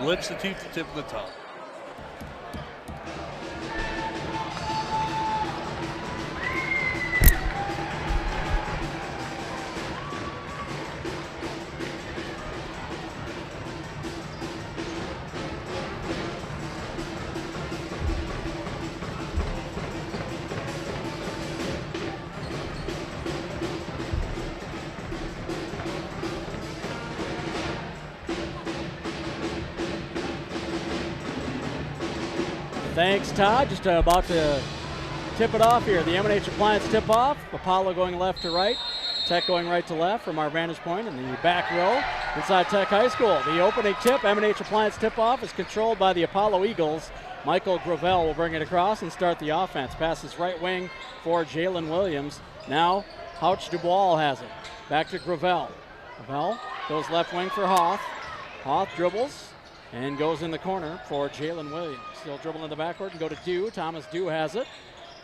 Lips the teeth to tip of the tongue. Thanks, Todd. Just about to tip it off here. The M&H Appliance tip-off. Apollo going left to right. Tech going right to left from our vantage point in the back row inside Tech High School. The opening tip, M&H Appliance tip-off, is controlled by the Apollo Eagles. Michael Gravel will bring it across and start the offense. Passes right wing for Jalen Williams. Now, Houch Dubois has it. Back to Gravel. Gravel goes left wing for Hoth. Hoth dribbles and goes in the corner for Jalen Williams. Still dribbling in the backcourt and go to Dew. Thomas Dew has it.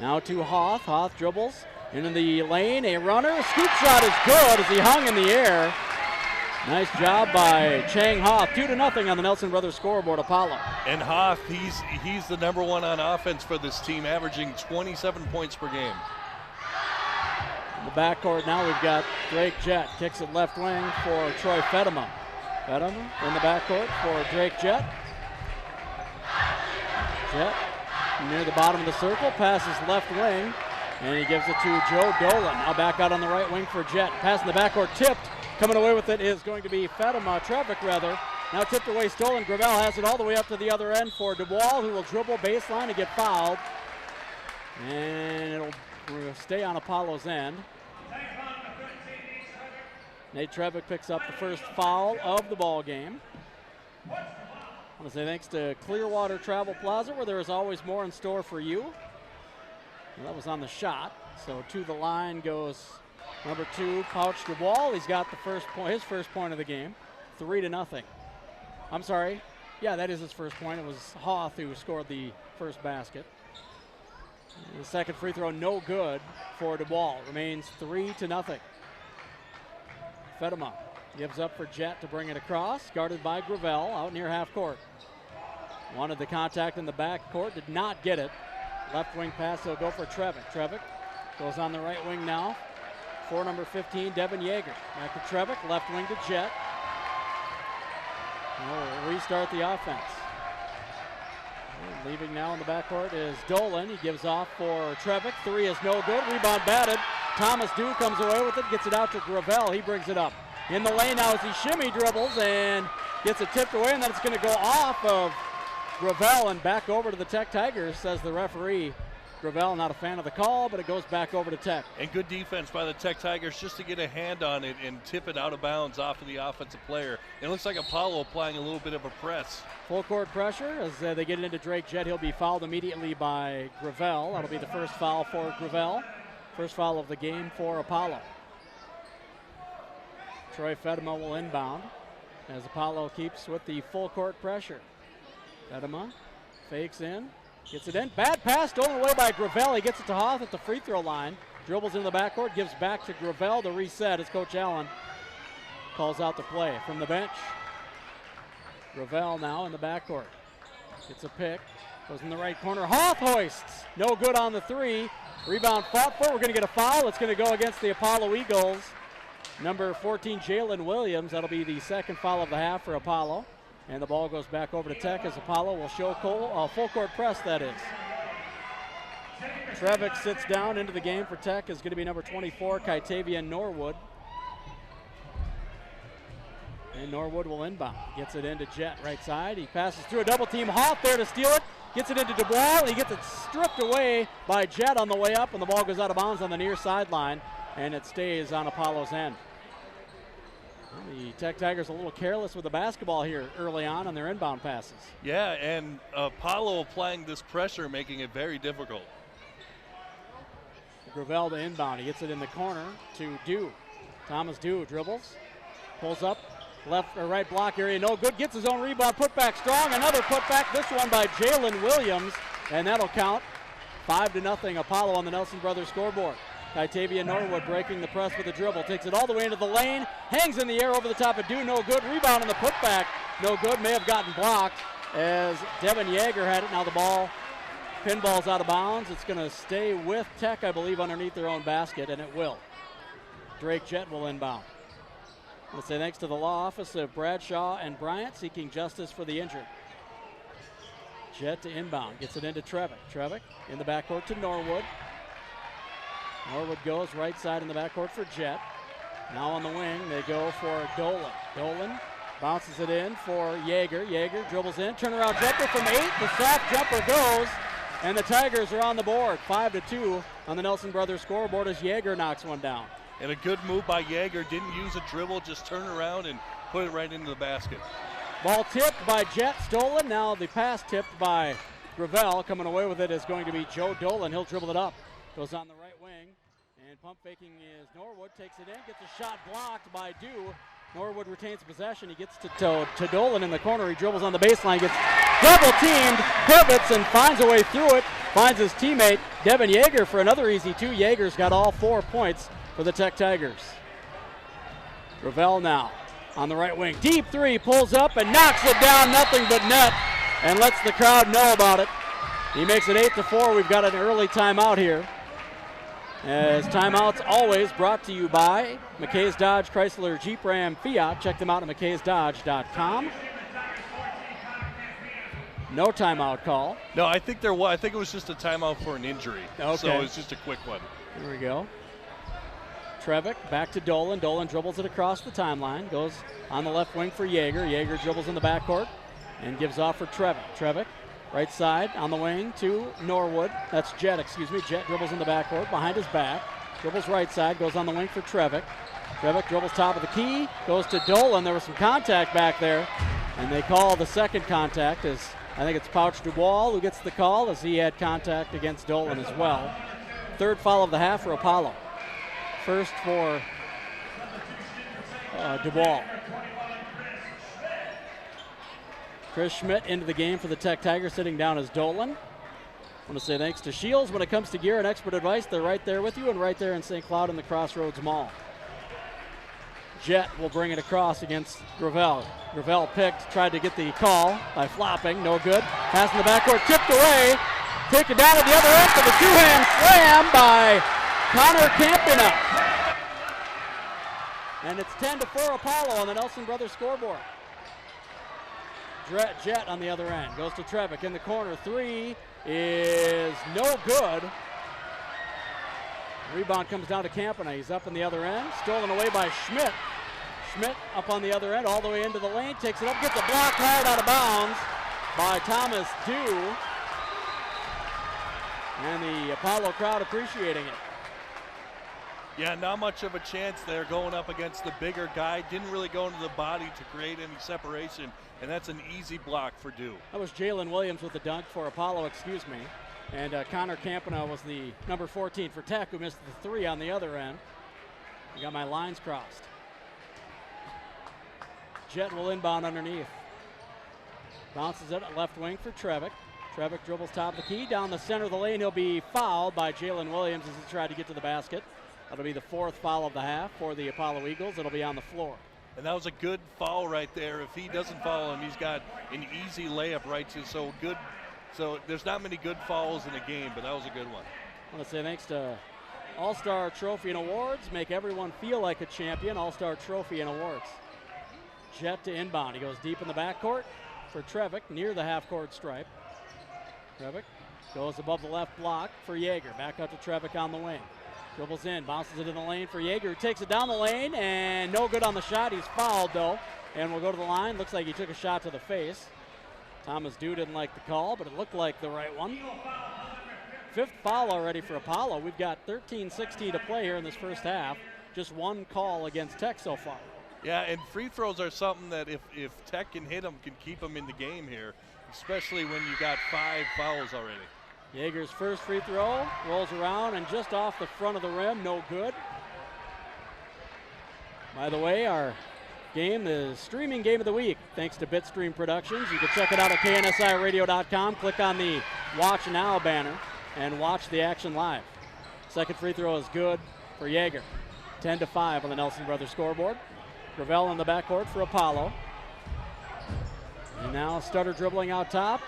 Now to Hoth. Hoth dribbles into the lane. A runner. Scoop shot is good as he hung in the air. Nice job by Chang Hoth. 2-0 on the Nelson Brothers scoreboard, Apollo. And Hoth, he's the number one on offense for this team, averaging 27 points per game. In the backcourt now we've got Drake Jett. Kicks it left wing for Troy Fedema. Fedema in the backcourt for Drake Jett. Jett near the bottom of the circle, passes left wing, and he gives it to Joe Dolan. Now back out on the right wing for Jett. Pass in the backcourt, tipped. Coming away with it is going to be Trevick rather. Now tipped away, stolen. Gravel has it all the way up to the other end for Dubois, who will dribble baseline and get fouled. And it'll stay on Apollo's end. Nate Trevick picks up the first foul of the ball game. I want to say thanks to Clearwater Travel Plaza, where there is always more in store for you. Well, that was on the shot. So to the line goes number 2, Pouch Dubois. He's got the first point, his first point of the game, 3-0. I'm sorry. Yeah, that is his first point. It was Hoth who scored the first basket. The second free throw, no good for Dubois. Remains 3-0. Fedema gives up for Jett to bring it across, guarded by Gravel out near half court. Wanted the contact in the back court, did not get it. Left wing pass, he'll go for Trevick. Trevick goes on the right wing now for number 15, Devin Yeager. Back to Trevick, left wing to Jett. We'll restart the offense. And leaving now in the backcourt is Dolan. He gives off for Trevick. 3 is no good. Rebound batted. Thomas Dew comes away with it, gets it out to Gravel. He brings it up in the lane now as he shimmy dribbles and gets it tipped away, and then it's going to go off of Gravel and back over to the Tech Tigers, says the referee. Gravel not a fan of the call, but it goes back over to Tech. And good defense by the Tech Tigers just to get a hand on it and tip it out of bounds off of the offensive player. It looks like Apollo applying a little bit of a press. Full court pressure as they get it into Drake Jett. He'll be fouled immediately by Gravel. That'll be the first foul for Gravel. First foul of the game for Apollo. Troy Fedema will inbound as Apollo keeps with the full court pressure. Fedema fakes in, gets it in. Bad pass stolen away by Gravel. He gets it to Hoth at the free throw line. Dribbles into the backcourt, gives back to Gravel to reset as Coach Allen calls out the play from the bench. Gravel now in the backcourt. Gets a pick, goes in the right corner. Hoth hoists, no good on the 3. Rebound fought for. We're going to get a foul. It's going to go against the Apollo Eagles. Number 14, Jalen Williams. That'll be the second foul of the half for Apollo. And the ball goes back over to Tech as Apollo will show full court press, that is. Trevick sits down into the game for Tech. Is going to be number 24, Kytavian Norwood. And Norwood will inbound. Gets it into Jett right side. He passes through a double team. Hoth there to steal it. Gets it into Dubois. He gets it stripped away by Jett on the way up, and the ball goes out of bounds on the near sideline, and it stays on Apollo's end. The Tech Tigers a little careless with the basketball here early on their inbound passes. Yeah, and Apollo applying this pressure, making it very difficult. Gravel to inbound. He gets it in the corner to Dew. Thomas Dew dribbles, pulls up, left or right block area, no good. Gets his own rebound, put back strong. Another putback, this one by Jalen Williams, and that'll count. 5-0 Apollo on the Nelson Brothers scoreboard. Kytavian Norwood breaking the press with a dribble, takes it all the way into the lane, hangs in the air over the top of Dew, no good. Rebound on the putback no good. May have gotten blocked as Devin Yeager had it. Now the ball pinballs out of bounds. It's going to stay with Tech, I believe, underneath their own basket, and it will. Drake Jett will inbound. I want to say thanks to the law office of Bradshaw and Bryant seeking justice for the injured. Jett to inbound, gets it into Trevick. Trevick in the backcourt to Norwood. Norwood goes right side in the backcourt for Jett. Now on the wing, they go for Dolan. Dolan bounces it in for Yeager. Yeager dribbles in, turnaround jumper from 8. The soft jumper goes, and the Tigers are on the board. 5-2 on the Nelson Brothers scoreboard as Yeager knocks one down. And a good move by Yeager. Didn't use a dribble, just turn around and put it right into the basket. Ball tipped by Jett, stolen. Now the pass tipped by Gravel. Coming away with it is going to be Joe Dolan. He'll dribble it up. Goes on the right wing. And pump faking is Norwood. Takes it in. Gets a shot blocked by Dew. Norwood retains possession. He gets to Dolan in the corner. He dribbles on the baseline. Gets double teamed. Pivots and finds a way through it. Finds his teammate Devin Yeager for another easy 2. Yeager's got all 4 points for the Tech Tigers. Gravel now on the right wing. Deep 3, pulls up and knocks it down, nothing but net, and lets the crowd know about it. He makes it 8-4. We've got an early timeout here. As timeouts always brought to you by McKay's Dodge, Chrysler, Jeep, Ram, Fiat. Check them out at mckaysdodge.com. No timeout call. No, I think there was. I think it was just a timeout for an injury. Okay. So it's just a quick one. Here we go. Trevick back to Dolan. Dolan dribbles it across the timeline. Goes on the left wing for Yeager. Yeager dribbles in the backcourt and gives off for Trevick. Trevick right side on the wing to Norwood. That's Jett, excuse me. Jett dribbles in the backcourt behind his back. Dribbles right side. Goes on the wing for Trevick. Trevick dribbles top of the key. Goes to Dolan. There was some contact back there. And they call the second contact as I think it's Pouch Dubois who gets the call as he had contact against Dolan as well. Third foul of the half for Apollo. First for Dubois. Chris Schmidt into the game for the Tech Tigers, sitting down as Dolan. I want to say thanks to Shields. When it comes to gear and expert advice, they're right there with you and right there in St. Cloud in the Crossroads Mall. Jett will bring it across against Gravel. Gravel picked, tried to get the call by flopping, no good. Pass in the backcourt, tipped away. Taken down at the other end for the two-hand slam by Connor Campina. And it's 10-4 Apollo on the Nelson Brothers scoreboard. Jett on the other end. Goes to Trevick in the corner. 3 is no good. Rebound comes down to Campina. He's up on the other end. Stolen away by Schmidt. Schmidt up on the other end, all the way into the lane. Takes it up, gets a block hard out of bounds by Thomas Dew. And the Apollo crowd appreciating it. Yeah, not much of a chance there going up against the bigger guy. Didn't really go into the body to create any separation, and that's an easy block for Dew. That was Jalen Williams with the dunk for Apollo, excuse me. And Connor Campina was the number 14 for Tech, who missed the 3 on the other end. I got my lines crossed. Jett will inbound underneath. Bounces it at left wing for Trevick. Trevick dribbles top of the key. Down the center of the lane, he'll be fouled by Jalen Williams as he tried to get to the basket. That'll be the 4th foul of the half for the Apollo Eagles. It'll be on the floor. And that was a good foul right there. If he doesn't foul him, he's got an easy layup right to. So good. So there's not many good fouls in the game, but that was a good one. I want to say thanks to All-Star Trophy and Awards. Make everyone feel like a champion. All-Star Trophy and Awards. Jett to inbound. He goes deep in the backcourt for Trevick near the half-court stripe. Trevick goes above the left block for Yeager. Back out to Trevick on the wing. Dribbles in, bounces it in the lane for Yeager, who takes it down the lane, and no good on the shot. He's fouled, though, and will go to the line. Looks like he took a shot to the face. Thomas Dew didn't like the call, but it looked like the right one. 5th foul already for Apollo. We've got 13-16 to play here in this first half. Just 1 call against Tech so far. Yeah, and free throws are something that if Tech can hit them, can keep them in the game here, especially when you got 5 fouls already. Yeager's first free throw rolls around and just off the front of the rim, no good. By the way, our game is streaming game of the week thanks to Bitstream Productions. You can check it out at knsiradio.com. Click on the Watch Now banner and watch the action live. Second free throw is good for Yeager. 10-5 on the Nelson Brothers scoreboard. Gravel in the backcourt for Apollo. And now stutter dribbling out top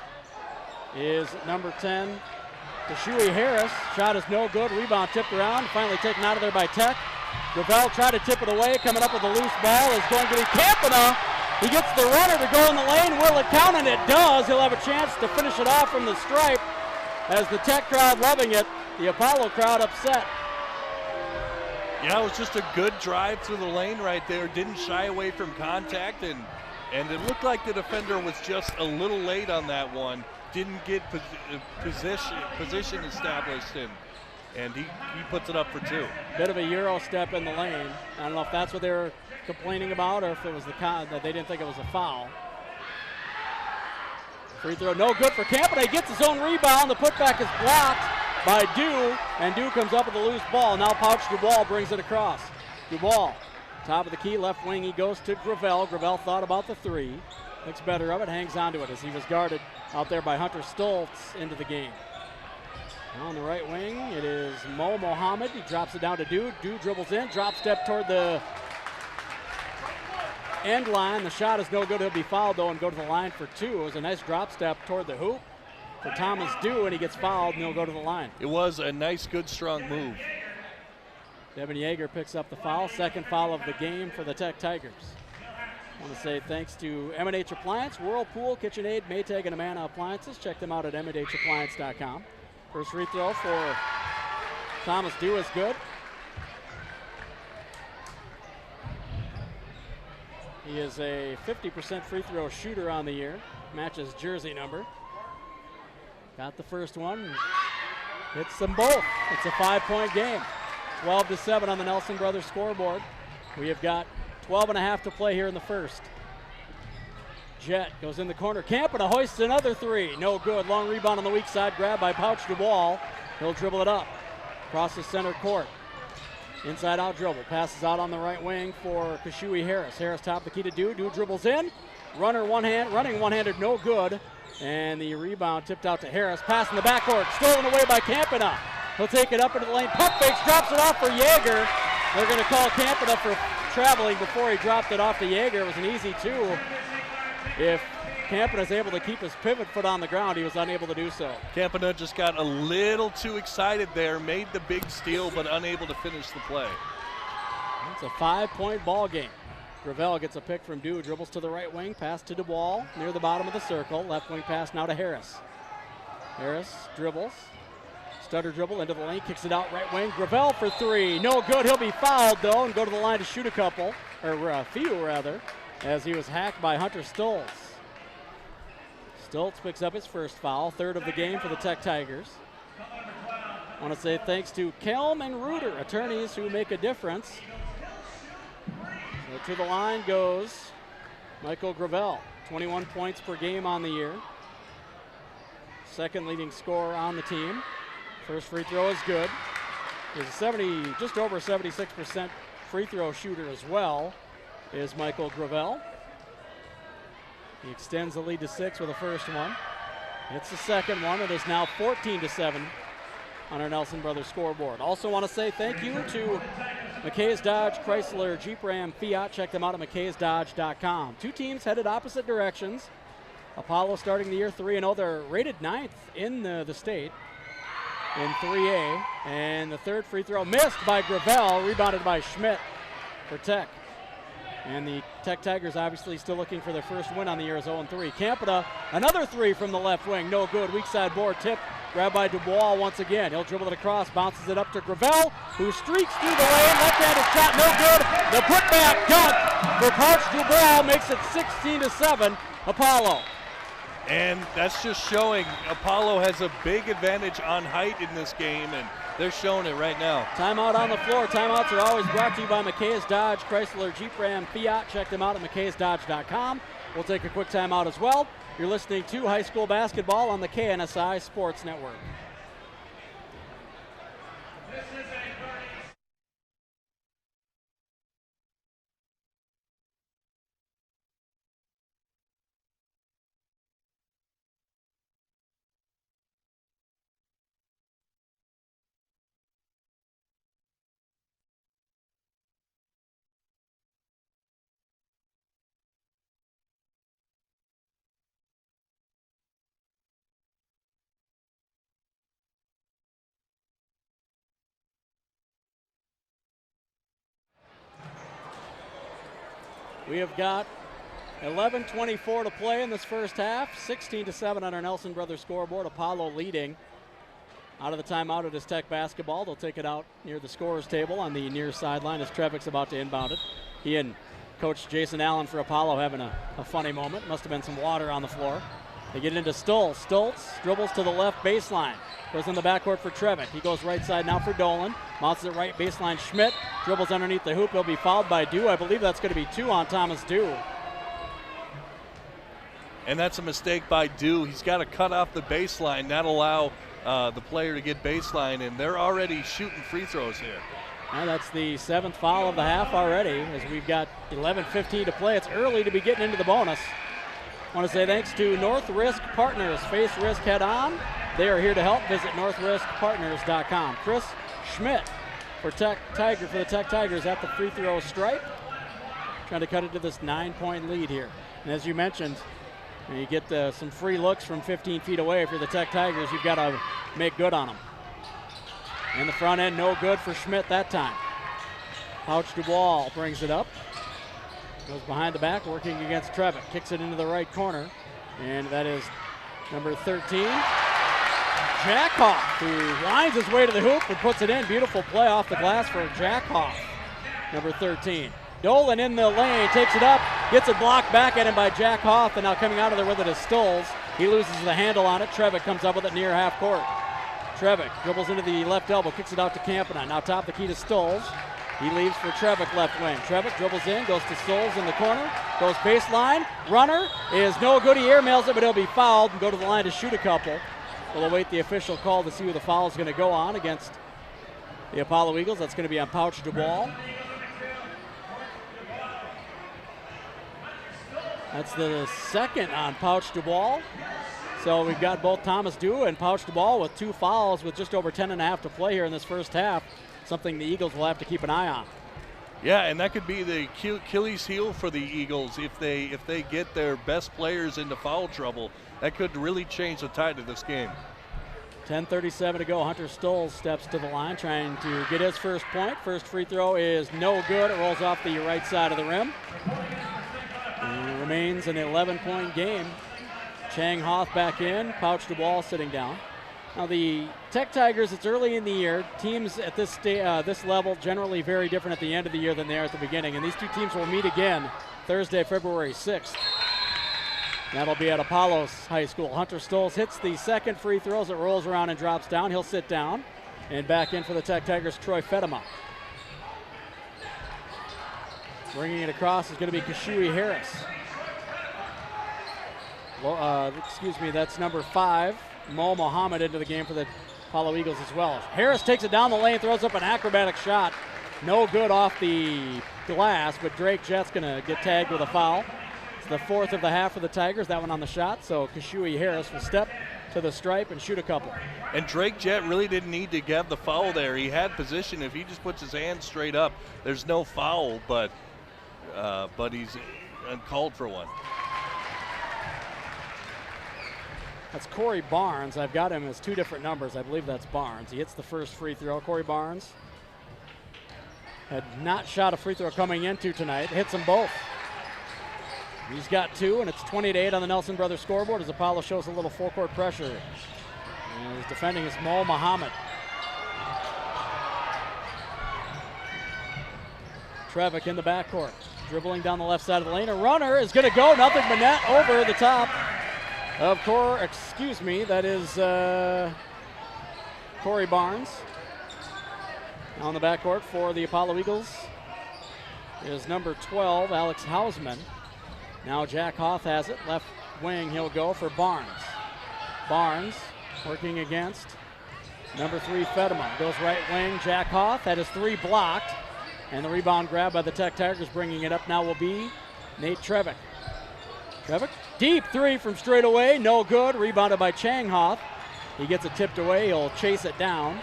is number 10, Kashui Harris. Shot is no good. Rebound tipped around. Finally taken out of there by Tech. Gravel tried to tip it away. Coming up with a loose ball is going to be Campana. He gets the runner to go in the lane. Will it count? And it does. He'll have a chance to finish it off from the stripe as the Tech crowd loving it. The Apollo crowd upset. Yeah, it was just a good drive through the lane right there. Didn't shy away from contact, and it looked like the defender was just a little late on that one. Didn't get position established, and he puts it up for two. Bit of a Euro step in the lane. I don't know if that's what they were complaining about or if it was that they didn't think it was a foul. Free throw, no good for Campana. He gets his own rebound. The putback is blocked by Dew, and Dew comes up with a loose ball. Now Pouch Dubois brings it across. Dubois, top of the key, left wing, he goes to Gravel. Gravel thought about the three. Looks better of it, hangs onto it as he was guarded out there by Hunter Stoltz into the game. Now on the right wing, it is Mo Mohammed. He drops it down to Dew. Dew dribbles in, drop step toward the end line. The shot is no good. He'll be fouled, though, and go to the line for two. It was a nice drop step toward the hoop for Thomas Dew, and he gets fouled, and he'll go to the line. It was a nice, good, strong move. Devin Yeager picks up the foul. Second foul of the game for the Tech Tigers. I want to say thanks to M&H Appliance, Whirlpool, KitchenAid, Maytag, and Amana Appliances. Check them out at mnhappliance.com. First free throw for Thomas Dew is good. He is a 50% free throw shooter on the year. Matches jersey number. Got the first one. Hits them both. It's a 5-point game. 12-7 on the Nelson Brothers scoreboard. We have got 12.5 to play here in the first. Jet goes in the corner. Campana hoists another three. No good. Long rebound on the weak side. Grab by Pouch Dubois. He'll dribble it up. Across the center court. Inside out dribble. Passes out on the right wing for Kashui Harris. Harris top the key to Dew. Dew dribbles in. Running one-handed. No good. And the rebound tipped out to Harris. Pass in the backcourt. Stolen away by Campana. He'll take it up into the lane. Pump fakes. Drops it off for Yeager. They're going to call Campana for traveling before he dropped it off to Yeager. It was an easy two. If Campana is able to keep his pivot foot on the ground, he was unable to do so. Campana just got a little too excited there, made the big steal, but unable to finish the play. It's a 5-point ball game. Gravel gets a pick from Dew, dribbles to the right wing, pass to Dubois near the bottom of the circle. Left wing pass now to Harris. Harris dribbles. Stutter dribble into the lane, kicks it out right wing. Gravel for three, no good. He'll be fouled though and go to the line to shoot a couple, or a few rather, as he was hacked by Hunter Stoltz. Stoltz picks up his first foul, third of the game for the Tech Tigers. I want to say thanks to Kelm and Reuter, attorneys who make a difference. So to the line goes Michael Gravel, 21 points per game on the year. Second leading scorer on the team. First free throw is good. He's just over 76% free throw shooter as well, is Michael Gravel. He extends the lead to 6 with the first one. It's the second one. It is now 14-7 on our Nelson Brothers scoreboard. Also want to say thank you to McKay's Dodge, Chrysler, Jeep Ram, Fiat. Check them out at mckaysdodge.com. Two teams headed opposite directions. Apollo starting the year 3-0. They're rated 9th in the state in 3A. And the third free throw missed by Gravel, rebounded by Schmidt for Tech. And the Tech Tigers obviously still looking for their first win on the year as 0-3. Campana, another three from the left wing, no good. Weak side board tip, grabbed by Dubois once again. He'll dribble it across, bounces it up to Gravel, who streaks through the lane. Left-handed shot, no good. The putback dunk for Pouch Dubois makes it 16-7, Apollo. And that's just showing Apollo has a big advantage on height in this game, and they're showing it right now. Timeout on the floor. Timeouts are always brought to you by McKay's Dodge, Chrysler, Jeep Ram, Fiat. Check them out at mckaysdodge.com. We'll take a quick timeout as well. You're listening to high school basketball on the KNSI Sports Network. We have got 11:24 to play in this first half. 16-7 on our Nelson Brothers scoreboard. Apollo leading. Out of the timeout, it is Tech basketball. They'll take it out near the scorer's table on the near sideline as Trevick's about to inbound it. He and Coach Jason Allen for Apollo having a funny moment. Must have been some water on the floor. They get into Stoltz. Stoltz dribbles to the left baseline. Goes in the backcourt for Trevick. He goes right side now for Dolan. Mounts it right baseline. Schmidt dribbles underneath the hoop. He'll be fouled by Dew. I believe that's going to be 2 on Thomas Dew. And that's a mistake by Dew. He's got to cut off the baseline, not allow the player to get baseline, and they're already shooting free throws here. And that's the 7th foul of the half already, as we've got 11:15 to play. It's early to be getting into the bonus. I want to say thanks to North Risk Partners. Face risk head on. They are here to help. Visit northriskpartners.com. Chris Schmidt for the Tech Tigers at the free throw stripe. Trying to cut it to this 9-point lead here. And as you mentioned, you get some free looks from 15 feet away. If you're the Tech Tigers, you've got to make good on them. In the front end, no good for Schmidt that time. Pouch Dubois brings it up. Goes behind the back, working against Trevick. Kicks it into the right corner. And that is number 13, Jack Hoff, who winds his way to the hoop and puts it in. Beautiful play off the glass for Jack Hoff, number 13. Dolan in the lane, takes it up, gets it blocked back at him by Jack Hoff, and now coming out of there with it is Stolz. He loses the handle on it. Trevick comes up with it near half court. Trevick dribbles into the left elbow, kicks it out to Campana. Now top the key to Stolz. He leaves for Trevick left wing. Trevick dribbles in, goes to Stolz in the corner, goes baseline. Runner is no good. He airmails it, but he'll be fouled and go to the line to shoot a couple. We'll await the official call to see who the foul is going to go on against the Apollo Eagles. That's going to be on Pouch Dubois. That's the second on Pouch Dubois. So we've got both Thomas Dew and Pouch Dubois with 2 fouls with just over 10.5 to play here in this first half. Something the Eagles will have to keep an eye on. Yeah, and that could be the Achilles heel for the Eagles if they get their best players into foul trouble. That could really change the tide of this game. 10:37 to go. Hunter Stolz steps to the line, trying to get his first point. First free throw is no good. It rolls off the right side of the rim. And it remains an 11-point game. Chang Hoff back in. Pouch Dubois sitting down. Now the Tech Tigers, it's early in the year. Teams at this level generally very different at the end of the year than they are at the beginning. And these two teams will meet again Thursday, February 6th. That'll be at Apollos High School. Hunter Stolz hits the second free throw as it rolls around and drops down. He'll sit down. And back in for the Tech Tigers, Troy Fedema. Bringing it across is going to be Kashui Harris. That's number 5. Mo Muhammad into the game for the Apollo Eagles as well. Harris takes it down the lane, throws up an acrobatic shot. No good off the glass, but Drake Jett's going to get tagged with a foul. It's the 4th of the half for the Tigers, that one on the shot. So Kashui Harris will step to the stripe and shoot a couple. And Drake Jett really didn't need to get the foul there. He had position. If he just puts his hand straight up, there's no foul, but he's uncalled for one. That's Corey Barnes. I've got him as 2 different numbers. I believe that's Barnes. He hits the first free throw. Corey Barnes had not shot a free throw coming into tonight. Hits them both. He's got 2, and it's 20-8 on the Nelson Brothers scoreboard as Apollo shows a little full court pressure. And he's defending is Mo Muhammad. Trevick in the backcourt. Dribbling down the left side of the lane. A runner is going to go. Nothing but net over the top of that is Corey Barnes. On the backcourt for the Apollo Eagles is number 12, Alex Hausman. Now Jack Hoff has it. Left wing, he'll go for Barnes. Barnes working against number 3, Fedema. Goes right wing, Jack Hoff had his 3 blocked. And the rebound grab by the Tech Tigers, bringing it up now will be Nate Trevick. Trevick, deep 3 from straight away, no good. Rebounded by Chang Hoff. He gets it tipped away, he'll chase it down.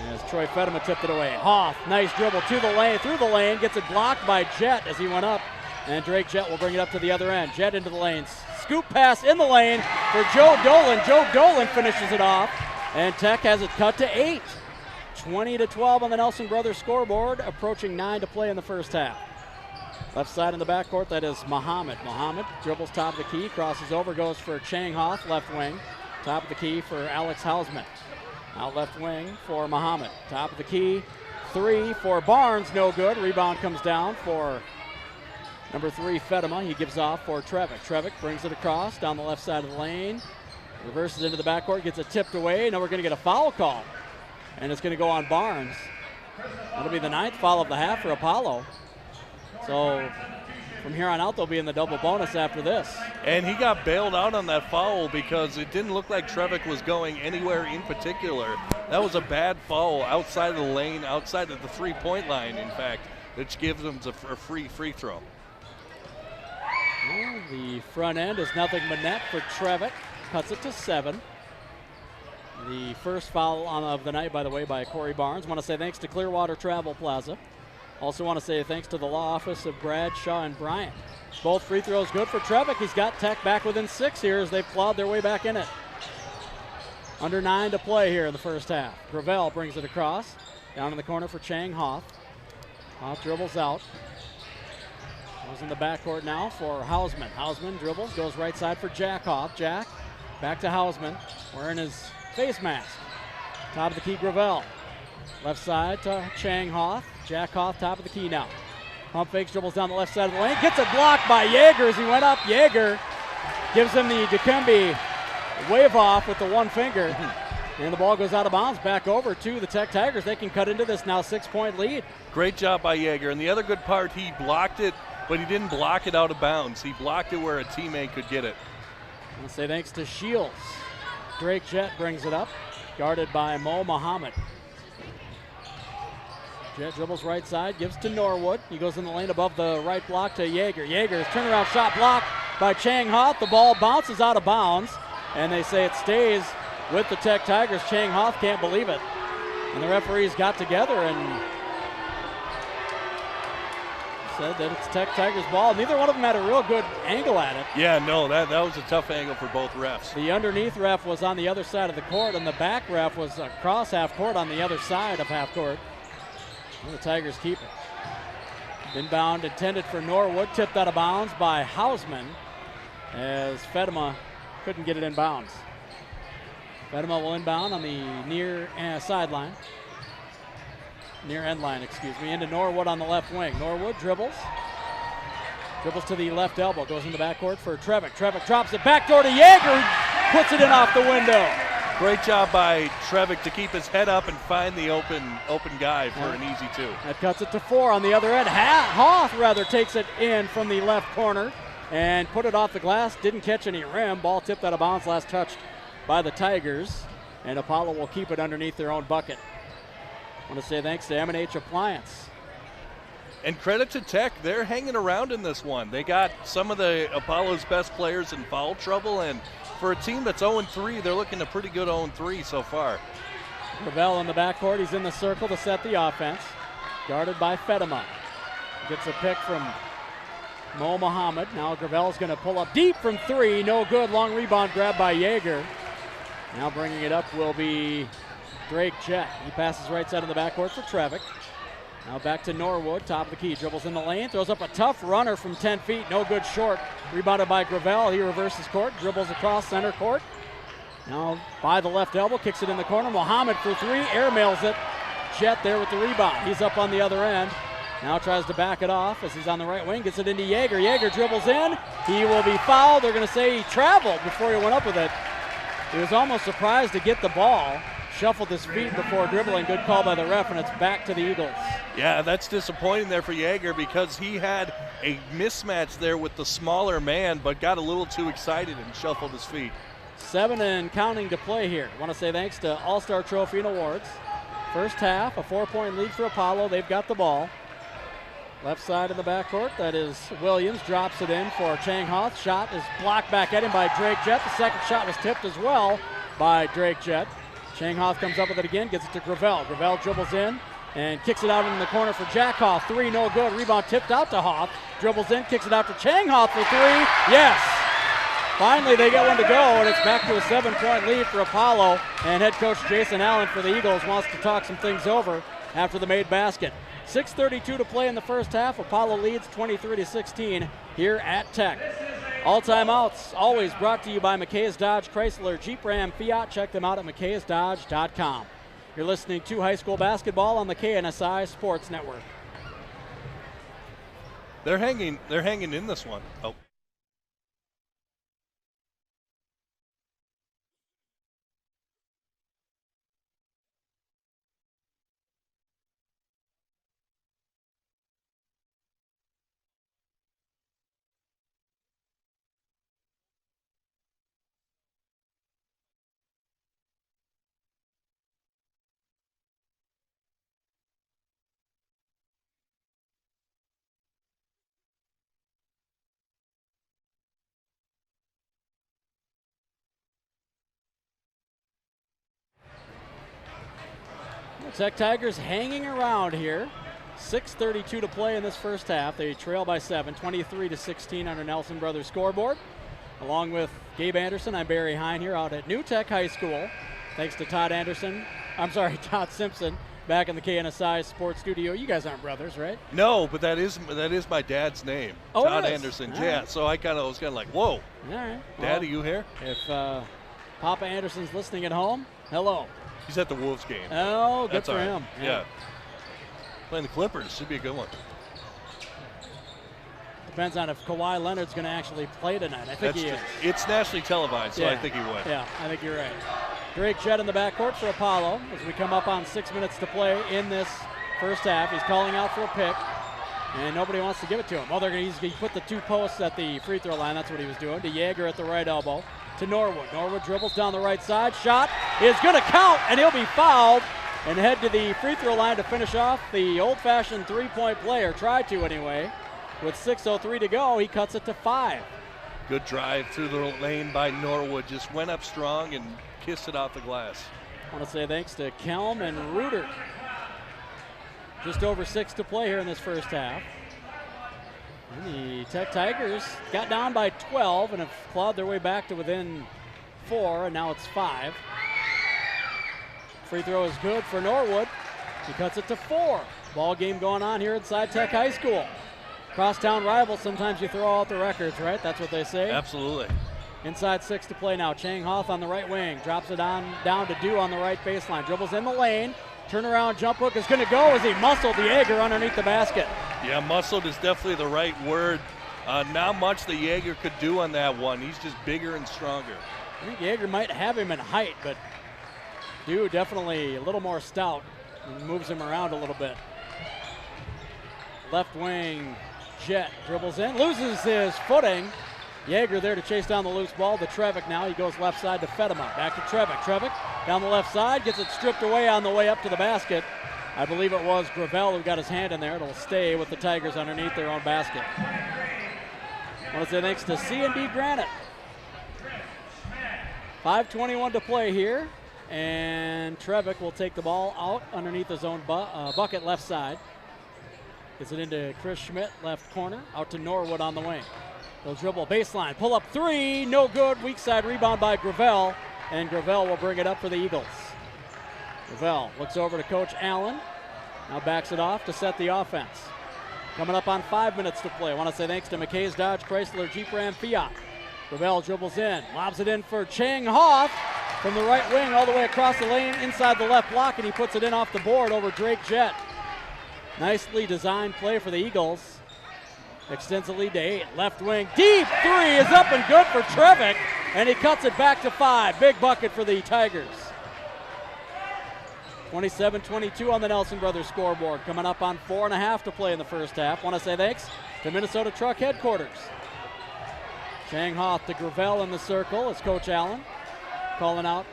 As Troy Fedema tipped it away. Hoff, nice dribble to the lane, through the lane, gets it blocked by Jett as he went up. And Drake Jett will bring it up to the other end. Jett into the lane, scoop pass in the lane for Joe Dolan. Joe Dolan finishes it off, and Tech has it cut to 8. 20-12 on the Nelson Brothers scoreboard, approaching 9 to play in the first half. Left side in the backcourt, that is Muhammad. Muhammad dribbles top of the key, crosses over, goes for Chang Hoff, left wing. Top of the key for Alex Hausman. Out left wing for Muhammad. Top of the key, 3 for Barnes, no good. Rebound comes down for number 3, Fedema. He gives off for Trevick. Trevick brings it across down the left side of the lane. Reverses into the backcourt, gets it tipped away. Now we're going to get a foul call. And it's going to go on Barnes. That'll be the 9th foul of the half for Apollo. So from here on out, they'll be in the double bonus after this. And he got bailed out on that foul because it didn't look like Trevick was going anywhere in particular. That was a bad foul outside of the lane, outside of the three-point line, in fact, which gives them a free throw. Well, the front end is nothing but net for Trevick. Cuts it to 7. The first foul of the night, by the way, by Corey Barnes. Want to say thanks to Clearwater Travel Plaza. Also want to say thanks to the law office of Bradshaw and Bryant. Both free throws good for Trevick. He's got Tech back within 6 here as they've clawed their way back in it. Under 9 to play here in the first half. Gravel brings it across. Down in the corner for Chang Hoff. Hoff dribbles out. Goes in the backcourt now for Hausman. Hausman dribbles, goes right side for Jack Hoff. Jack back to Hausman, wearing his face mask. Top of the key, Gravel. Left side to Chang Hoff. Jack Hoff, top of the key now. Pump fakes, dribbles down the left side of the lane. Gets a block by Yeager as he went up. Yeager gives him the Dikembe wave off with the one finger. And the ball goes out of bounds back over to the Tech Tigers. They can cut into this now 6-point lead. Great job by Yeager. And the other good part, he blocked it, but he didn't block it out of bounds. He blocked it where a teammate could get it. I want to say thanks to Shields. Drake Jett brings it up, guarded by Mo Muhammad. Jett dribbles right side, gives to Norwood. He goes in the lane above the right block to Yeager. Yeager's turnaround shot blocked by Chang Hoff. The ball bounces out of bounds, and they say it stays with the Tech Tigers. Chang Hoff can't believe it. And the referees got together and said that it's Tech Tigers ball. Neither one of them had a real good angle at it. Yeah, no, that was a tough angle for both refs. The underneath ref was on the other side of the court, and the back ref was across half court on the other side of half court. And the Tigers keep it. Inbound intended for Norwood, tipped out of bounds by Hausman as Fedema couldn't get it in bounds. Fedema will inbound on the near sideline. Near end line, excuse me, into Norwood on the left wing. Norwood dribbles to the left elbow, goes in the backcourt for Trevick. Trevick drops it backdoor to Yeager, puts it in off the window. Great job by Trevick to keep his head up and find the open guy for an easy 2. That cuts it to 4 on the other end. Hoff takes it in from the left corner and put it off the glass. Didn't catch any rim. Ball tipped out of bounds, last touched by the Tigers, and Apollo will keep it underneath their own bucket. I want to say thanks to M&H Appliance. And credit to Tech, they're hanging around in this one. They got some of the Apollo's best players in foul trouble, and for a team that's 0-3, they're looking a pretty good 0-3 so far. Gravel in the backcourt, he's in the circle to set the offense. Guarded by Fedema. Gets a pick from Mo Muhammad. Now Gravel's going to pull up deep from 3, no good. Long rebound grab by Yeager. Now bringing it up will be Drake Jett. He passes right side of the backcourt for Trevick. Now back to Norwood, top of the key, dribbles in the lane, throws up a tough runner from 10 feet, no good short. Rebounded by Gravel, he reverses court, dribbles across center court. Now by the left elbow, kicks it in the corner. Muhammad for 3, airmails it. Jett there with the rebound. He's up on the other end. Now tries to back it off as he's on the right wing, gets it into Yeager. Yeager dribbles in, he will be fouled. They're going to say he traveled before he went up with it. He was almost surprised to get the ball. Shuffled his feet before dribbling. Good call by the ref, and it's back to the Eagles. Yeah, that's disappointing there for Yeager because he had a mismatch there with the smaller man, but got a little too excited and shuffled his feet. 7 and counting to play here. I want to say thanks to All-Star Trophy and Awards. First half, a 4-point lead for Apollo. They've got the ball. Left side in the backcourt, that is Williams, drops it in for Chang Hoff. Shot is blocked back at him by Drake Jett. The second shot was tipped as well by Drake Jett. Chang Hoff comes up with it again, gets it to Gravel. Gravel dribbles in and kicks it out in the corner for Jack Hoff. 3, no good. Rebound tipped out to Hoff. Dribbles in, kicks it out to Chang Hoff for 3. Yes! Finally, they get one to go, and it's back to a 7-point lead for Apollo. And head coach Jason Allen for the Eagles wants to talk some things over after the made basket. 6:32 to play in the first half. Apollo leads 23-16 here at Tech. All timeouts always brought to you by McKay's Dodge Chrysler Jeep Ram Fiat. Check them out at mckaysdodge.com. You're listening to high school basketball on the KNSI Sports Network. They're hanging in this one. Oh. Tech Tigers hanging around here. 6:32 to play in this first half. They trail by 7, 23-16 on our Nelson Brothers scoreboard. Along with Gabe Anderson, I'm Barry Hine here out at New Tech High School. Thanks to Todd Simpson back in the KNSI Sports Studio. You guys aren't brothers, right? No, but that is my dad's name. Oh, Todd Anderson. Yeah, right. So I was kind of like, whoa. All right. Dad, are you here? If Papa Anderson's listening at home, hello. He's at the Wolves game. Oh, good for him. Yeah. Playing the Clippers. Should be a good one. Depends on if Kawhi Leonard's going to actually play tonight. I think he is. It's nationally televised, so I think he would. Yeah, I think you're right. Drake Jett in the backcourt for Apollo as we come up on 6 minutes to play in this first half. He's calling out for a pick, and nobody wants to give it to him. Well, he's going to put the 2 posts at the free throw line. That's what he was doing. To Yeager at the right elbow. To Norwood. Norwood dribbles down the right side. Shot is going to count, and he'll be fouled and head to the free throw line to finish off the old-fashioned three-point play, or try to anyway. With 6:03 to go, he cuts it to 5. Good drive through the lane by Norwood. Just went up strong and kissed it off the glass. I want to say thanks to Kelm and Reuter. Just over 6 to play here in this first half. And the Tech Tigers got down by 12 and have clawed their way back to within 4, and now it's 5. Free throw is good for Norwood. He cuts it to 4. Ball game going on here inside Tech High School. Crosstown rivals, sometimes you throw out the records, right? That's what they say. Absolutely. Inside 6 to play now. Chang Hoth on the right wing. Drops it down to Dew on the right baseline. Dribbles in the lane. Turnaround jump hook is going to go as he muscled the Yeager underneath the basket. Yeah, muscled is definitely the right word. Not much the Yeager could do on that one. He's just bigger and stronger. I think Yeager might have him in height, but Dew definitely a little more stout and moves him around a little bit. Left wing, Jett dribbles in, loses his footing. Yeager there to chase down the loose ball to Trevick now. He goes left side to Fedema. Back to Trevick. Trevick down the left side, gets it stripped away on the way up to the basket. I believe it was Gravel who got his hand in there. It'll stay with the Tigers underneath their own basket. I want to say thanks to C&D Granite. 5:21 to play here, and Trevick will take the ball out underneath his own bucket left side. Gets it into Chris Schmidt, left corner, out to Norwood on the wing. They'll dribble baseline, pull up 3, no good. Weak side rebound by Gravel, and Gravel will bring it up for the Eagles. Gravel looks over to Coach Allen, now backs it off to set the offense. Coming up on 5 minutes to play. I want to say thanks to McKay's Dodge Chrysler Jeep Ram Fiat. Gravel dribbles in, lobs it in for Chang Hoth from the right wing all the way across the lane inside the left block, and he puts it in off the board over Drake Jett. Nicely designed play for the Eagles. Extends the lead to 8. Left wing, deep 3 is up and good for Trevick, and he cuts it back to 5. Big bucket for the Tigers. 27-22 on the Nelson Brothers scoreboard. Coming up on 4.5 to play in the first half. Want to say thanks to Minnesota Truck Headquarters. Chang Hoth to Gravel in the circle as Coach Allen calling out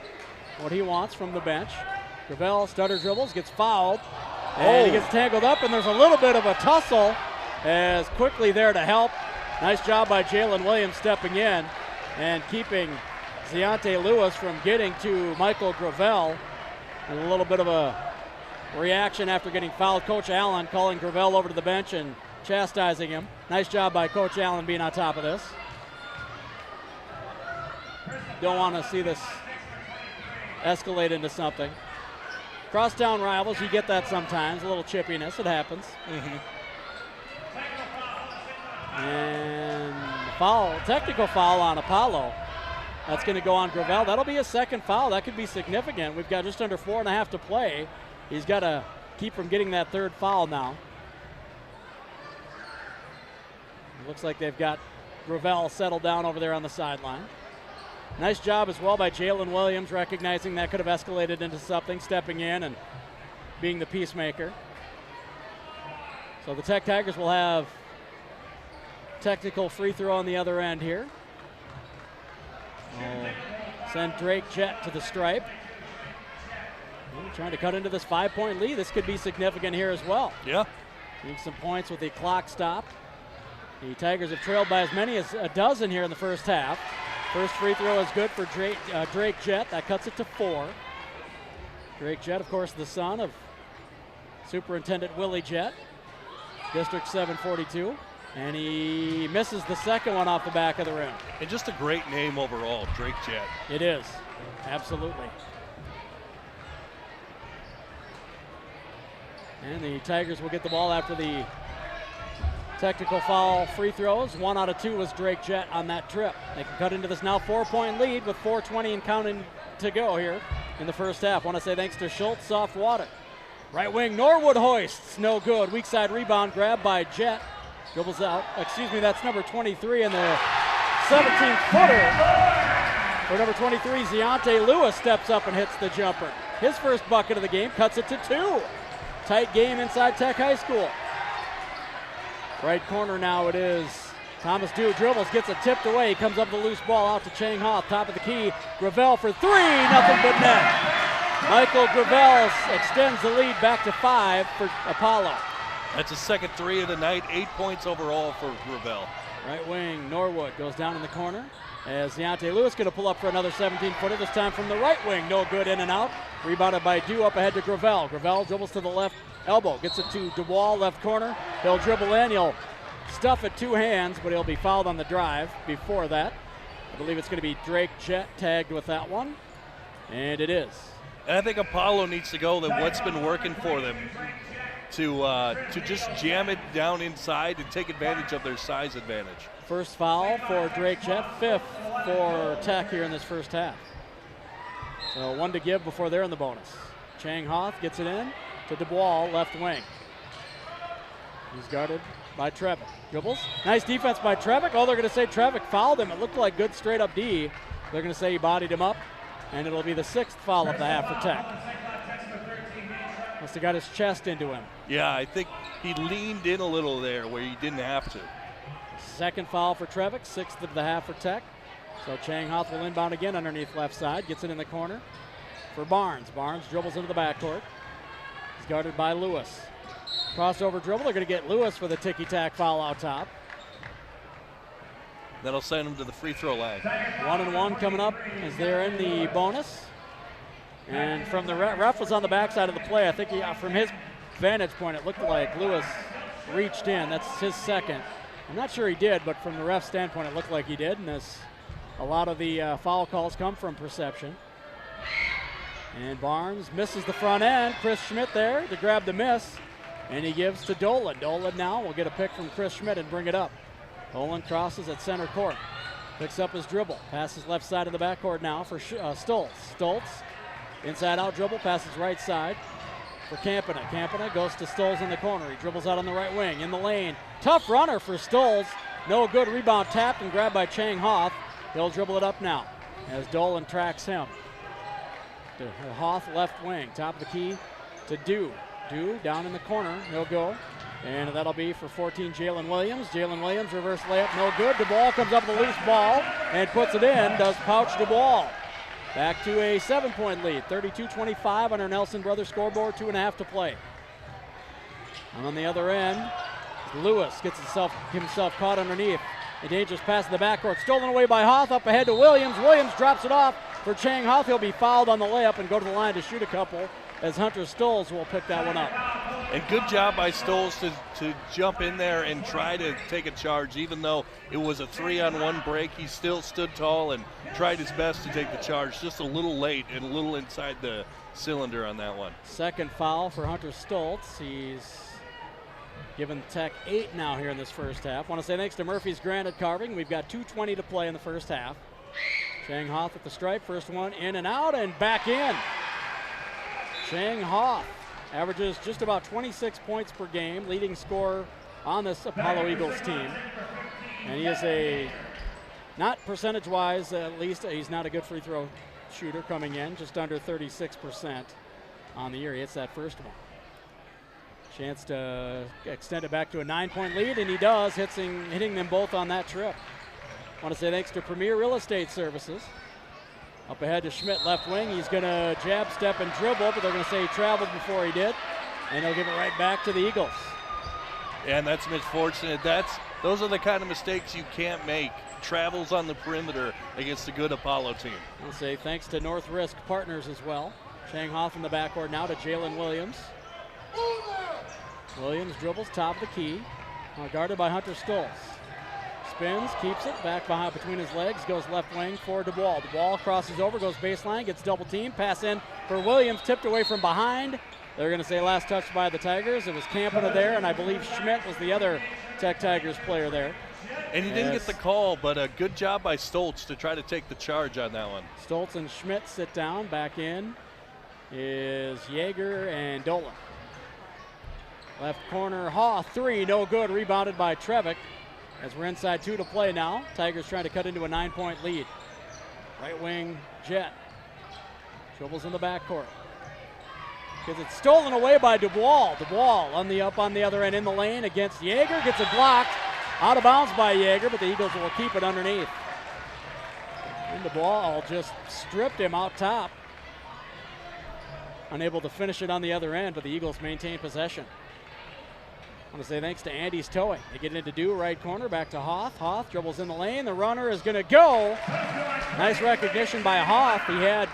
what he wants from the bench. Gravel stutter dribbles, gets fouled, and he gets tangled up, and there's a little bit of a tussle as quickly there to help. Nice job by Jalen Williams stepping in and keeping Ziante Lewis from getting to Michael Gravel. And a little bit of a reaction after getting fouled. Coach Allen calling Gravel over to the bench and chastising him. Nice job by Coach Allen being on top of this. Don't want to see this escalate into something. Crosstown rivals, you get that sometimes, a little chippiness, it happens. And foul, technical foul on Apollo. That's going to go on Gravel. That'll be a second foul. That could be significant. We've got just under 4.5 to play. He's got to keep from getting that third foul now. It looks like they've got Gravel settled down over there on the sideline. Nice job as well by Jalen Williams, recognizing that could have escalated into something, stepping in and being the peacemaker. So the Tech Tigers will have technical free throw on the other end here. Send Drake Jett to the stripe. Trying to cut into this 5-point lead. This could be significant here as well. Yeah. Need some points with the clock stopped. The Tigers have trailed by as many as a dozen here in the first half. First free throw is good for Drake Jett. That cuts it to 4. Drake Jett, of course, the son of Superintendent Willie Jett, District 742. And he misses the second one off the back of the rim. And just a great name overall, Drake Jett. It is, absolutely. And the Tigers will get the ball after the technical foul free throws. 1 out of 2 was Drake Jett on that trip. They can cut into this now 4-point lead with 4:20 and counting to go here in the first half. Want to say thanks to Schultz Soft Water. Right wing Norwood hoists, no good. Weak side rebound grab by Jett. Dribbles out, that's number 23, and the 17-footer for number 23, Ziante Lewis steps up and hits the jumper. His first bucket of the game, cuts it to 2. Tight game inside Tech High School. Right corner now it is. Thomas Dew dribbles, gets it tipped away. He comes up with a loose ball out to Chang Hoff, top of the key. Gravel for 3, nothing but net. Michael Gravel extends the lead back to 5 for Apollo. That's his second 3 of the night, 8 points overall for Gravel. Right wing, Norwood goes down in the corner as Deontay Lewis going to pull up for another 17-footer, this time from the right wing. No good, in and out. Rebounded by Dew, up ahead to Gravel. Gravel dribbles to the left elbow, gets it to DeWall, left corner. He'll dribble in, he'll stuff it 2 hands, but he'll be fouled on the drive before that. I believe it's going to be Drake Jett tagged with that one, and it is. And I think Apollo needs to go with what's been working for them, to just jam it down inside and take advantage of their size advantage. First foul for Drake Jett, 5th for Tech here in this first half. So 1 to give before they're in the bonus. Chang Hoff gets it in to DeWall, left wing. He's guarded by Trevick. Dribbles. Nice defense by Trevick. Oh, they're going to say Trevick fouled him. It looked like good straight up D. They're going to say he bodied him up, and it'll be the 6th foul of the half for Tech. Must have got his chest into him. Yeah, I think he leaned in a little there where he didn't have to. Second foul for Trevick, 6th of the half for Tech. So Chang Hoff will inbound again underneath left side, gets it in the corner for Barnes. Barnes dribbles into the backcourt. He's guarded by Lewis. Crossover dribble, they're going to get Lewis with a ticky-tack foul out top. That'll send him to the free throw line. 1-and-1 coming up as they're in the bonus. And from the ref was on the backside of the play. I think from his vantage point, it looked like Lewis reached in. That's his second. I'm not sure he did, but from the ref's standpoint, it looked like he did. And a lot of the foul calls come from perception. And Barnes misses the front end. Chris Schmidt there to grab the miss. And he gives to Dolan. Dolan now will get a pick from Chris Schmidt and bring it up. Dolan crosses at center court. Picks up his dribble. Passes left side of the backcourt now for Stoltz. Stoltz, inside out dribble, passes right side for Campana. Campana goes to Stoltz in the corner. He dribbles out on the right wing, in the lane. Tough runner for Stoltz. No good, rebound tapped and grabbed by Chang Hoff. He'll dribble it up now as Dolan tracks him. To Hoff, left wing, top of the key to Dew. Dew down in the corner, he'll go. And that'll be for 14, Jalen Williams. Jalen Williams, reverse layup, no good. DeBall comes up with a loose ball and puts it in, does pouch DeBall. Back to a 7-point lead, 32-25 on our Nelson Brothers scoreboard, 2.5 to play. And on the other end, Lewis gets himself caught underneath. A dangerous pass in the backcourt, stolen away by Hoff, up ahead to Williams. Williams drops it off for Chang Hoff. He'll be fouled on the layup and go to the line to shoot a couple. as Hunter Stolz will pick that one up. And good job by Stolz to jump in there and try to take a charge. Even though it was a 3-on-1 break, he still stood tall and tried his best to take the charge. Just a little late and a little inside the cylinder on that one. Second foul for Hunter Stolz. He's given Tech 8 now here in this first half. Want to say thanks to Murphy's Granite Carving. We've got 2:20 to play in the first half. Chang Hoff at the stripe. First one in and out and back in. Chang Hoff averages just about 26 points per game, leading scorer on this Apollo Eagles team. And he is not percentage-wise, at least, he's not a good free throw shooter coming in, just under 36% on the year. He hits that first one. Chance to extend it back to a 9-point lead, and he does, hitting them both on that trip. Want to say thanks to Premier Real Estate Services. Up ahead to Schmidt, left wing. He's going to jab, step, and dribble, but they're going to say he traveled before he did, and they'll give it right back to the Eagles. Yeah, and that's misfortunate. Those are the kind of mistakes you can't make. Travels on the perimeter against a good Apollo team. I'll say thanks to North Risk Partners as well. Chang Hoff in the backcourt now to Jalen Williams. Williams dribbles top of the key, guarded by Hunter Stolz. Spins, keeps it, back behind between his legs, goes left wing for DeWall. DeWall crosses over, goes baseline, gets double team, pass in for Williams, tipped away from behind. They're going to say last touch by the Tigers. It was Campana there, and I believe Schmidt was the other Tech Tigers player there. And he didn't get the call, but a good job by Stolz to try to take the charge on that one. Stolz and Schmidt sit down. Back in is Yeager and Dolan. Left corner, Hoff, 3, no good. Rebounded by Trevick. As we're inside 2 to play now, Tigers trying to cut into a 9-point lead. Right wing, Jet. Dribbles in the backcourt. Gets it stolen away by DeWall. DeWall on the other end in the lane against Yeager. Gets it blocked. Out of bounds by Yeager, but the Eagles will keep it underneath. And DeWall just stripped him out top. Unable to finish it on the other end, but the Eagles maintain possession. I want to say thanks to Andy's towing. They get into Dew, right corner, back to Hoff. Hoff dribbles in the lane. The runner is going to go. Nice recognition by Hoff. He had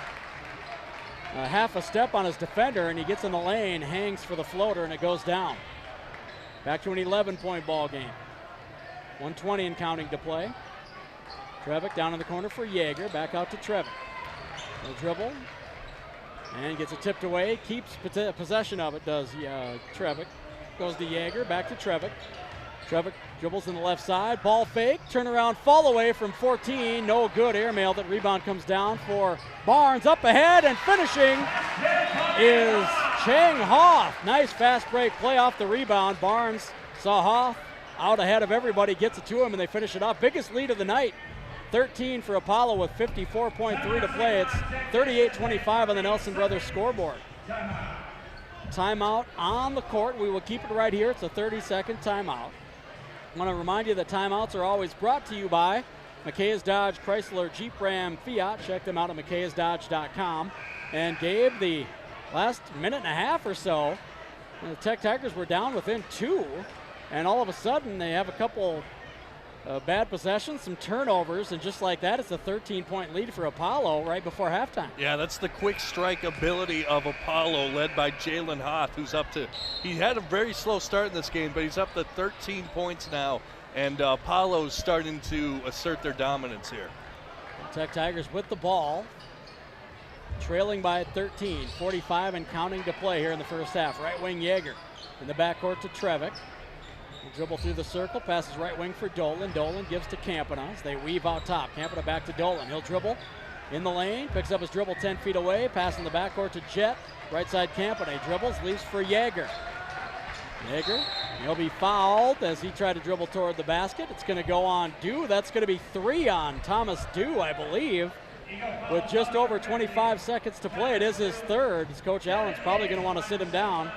half a step on his defender, and he gets in the lane, hangs for the floater, and it goes down. Back to an 11-point ball game. 1:20 and counting to play. Trevick down in the corner for Yeager. Back out to Trevick. The dribble. And gets it tipped away. Keeps possession of it, does Trevick. Goes to Yeager, back to Trevick. Trevick dribbles in the left side, ball fake, turnaround, fall away from 14, no good, airmail. That rebound comes down for Barnes, up ahead, and finishing is Chang Hoff. Nice fast break play off the rebound. Barnes saw Hoff out ahead of everybody, gets it to him, and they finish it off. Biggest lead of the night, 13 for Apollo with 54.3 to play. It's 38-25 on the Nelson Brothers scoreboard. Timeout on the court. We will keep it right here. It's a 30-second timeout. I want to remind you that timeouts are always brought to you by McKay's Dodge, Chrysler, Jeep, Ram, Fiat. Check them out at mckaysdodge.com. And Gabe, the last minute and a half or so, the Tech Tigers were down within 2, and all of a sudden they have a couple bad possessions, some turnovers, and just like that, it's a 13-point lead for Apollo right before halftime. Yeah, that's the quick strike ability of Apollo, led by Jalen Hoff, who's up to, he had a very slow start in this game, but he's up to 13 points now, and Apollo's starting to assert their dominance here. Tech Tigers with the ball, trailing by 13, 45 and counting to play here in the first half. Right wing Yeager in the backcourt to Trevick. Dribble through the circle, passes right wing for Dolan. Dolan gives to Campana as they weave out top. Campana back to Dolan. He'll dribble in the lane, picks up his dribble 10 feet away, pass in the backcourt to Jet. Right side Campana. He dribbles, leaves for Yeager. Yeager, he'll be fouled as he tried to dribble toward the basket. It's going to go on Dew. That's going to be 3 on Thomas Dew, I believe, with just over 25 seconds to play. It is his 3rd. As Coach Allen's probably going to want to sit him down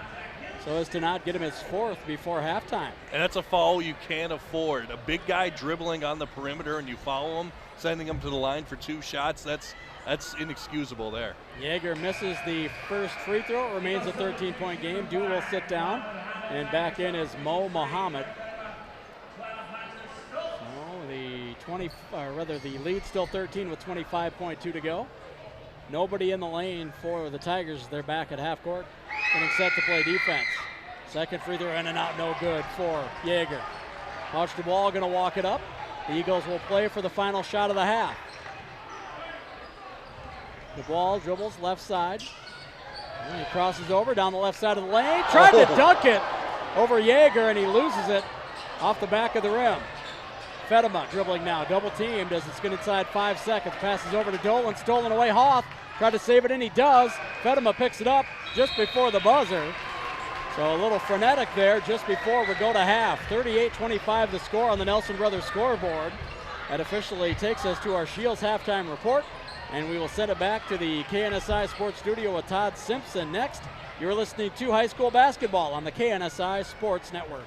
so as to not get him his 4th before halftime. And that's a foul you can't afford. A big guy dribbling on the perimeter and you foul him, sending him to the line for 2 shots, that's inexcusable there. Yeager misses the first free throw. It remains a 13-point game. Dew will sit down, and back in is Mo Muhammad. So the lead still 13 with 25.2 to go. Nobody in the lane for the Tigers. They're back at half court, getting set to play defense. Second free throw in and out, no good for Yeager. Watch the ball, going to walk it up. The Eagles will play for the final shot of the half. The ball dribbles left side. And he crosses over down the left side of the lane. Tried to dunk it over Yeager, and he loses it off the back of the rim. Fedema dribbling now, double teamed as it's good inside 5 seconds. Passes over to Dolan, stolen away Hoff. Tried to save it, and he does. Fedema picks it up just before the buzzer. So a little frenetic there just before we go to half. 38-25 the score on the Nelson Brothers scoreboard. That officially takes us to our Shields halftime report, and we will send it back to the KNSI Sports Studio with Todd Simpson next. You're listening to high school basketball on the KNSI Sports Network.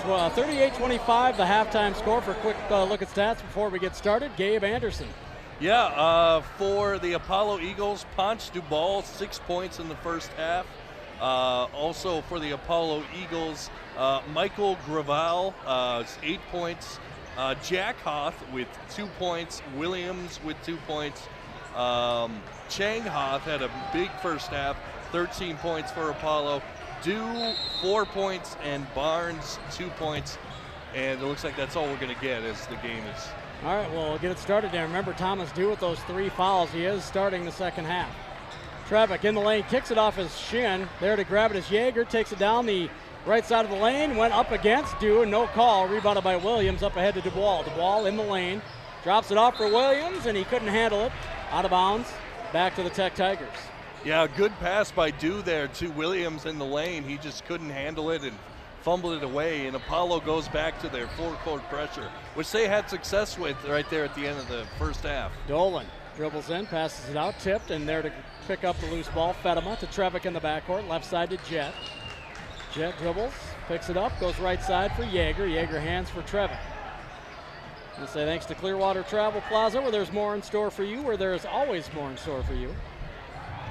38-25, the halftime score. For a quick look at stats before we get started, Gabe Anderson. Yeah, for the Apollo Eagles, Ponce Dubal, 6 points in the first half. Also for the Apollo Eagles, Michael Graval, 8 points. Jack Hoth with 2 points. Williams with 2 points. Chang Hoth had a big first half, 13 points for Apollo. Dew, 4 points, and Barnes, 2 points. And it looks like that's all we're going to get as the game is. All right, well, we'll get it started there. Remember, Thomas Dew with those 3 fouls. He is starting the second half. Trevick in the lane, kicks it off his shin. There to grab it is Yeager, takes it down the right side of the lane, went up against Dew, no call. Rebounded by Williams, up ahead to DeWall. DeWall in the lane, drops it off for Williams, and he couldn't handle it. Out of bounds, back to the Tech Tigers. Yeah, good pass by Dew there to Williams in the lane. He just couldn't handle it and fumbled it away, and Apollo goes back to their full-court pressure, which they had success with right there at the end of the first half. Dolan dribbles in, passes it out, tipped, and there to pick up the loose ball. Fedema to Trevick in the backcourt, left side to Jet. Jet dribbles, picks it up, goes right side for Yeager. Yeager hands for Trevick. We'll say thanks to Clearwater Travel Plaza, where there's more in store for you, where there's always more in store for you.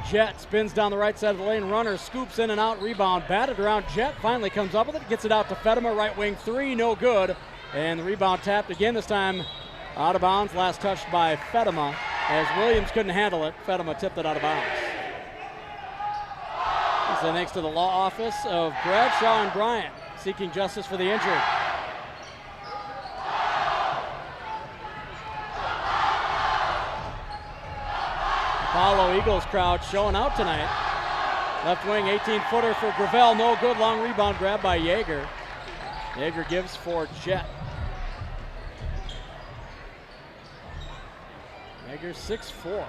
Jet spins down the right side of the lane. Runner scoops in and out. Rebound batted around. Jet finally comes up with it. Gets it out to Fedema. Right wing 3. No good. And the rebound tapped again. This time out of bounds. Last touched by Fedema. As Williams couldn't handle it, Fedema tipped it out of bounds. So thanks to the law office of Bradshaw and Bryant, seeking justice for the injury. Apollo Eagles crowd showing out tonight. Left wing 18-footer for Gravel, no good. Long rebound grab by Yeager. Yeager gives for Jet. Yeager 6'4",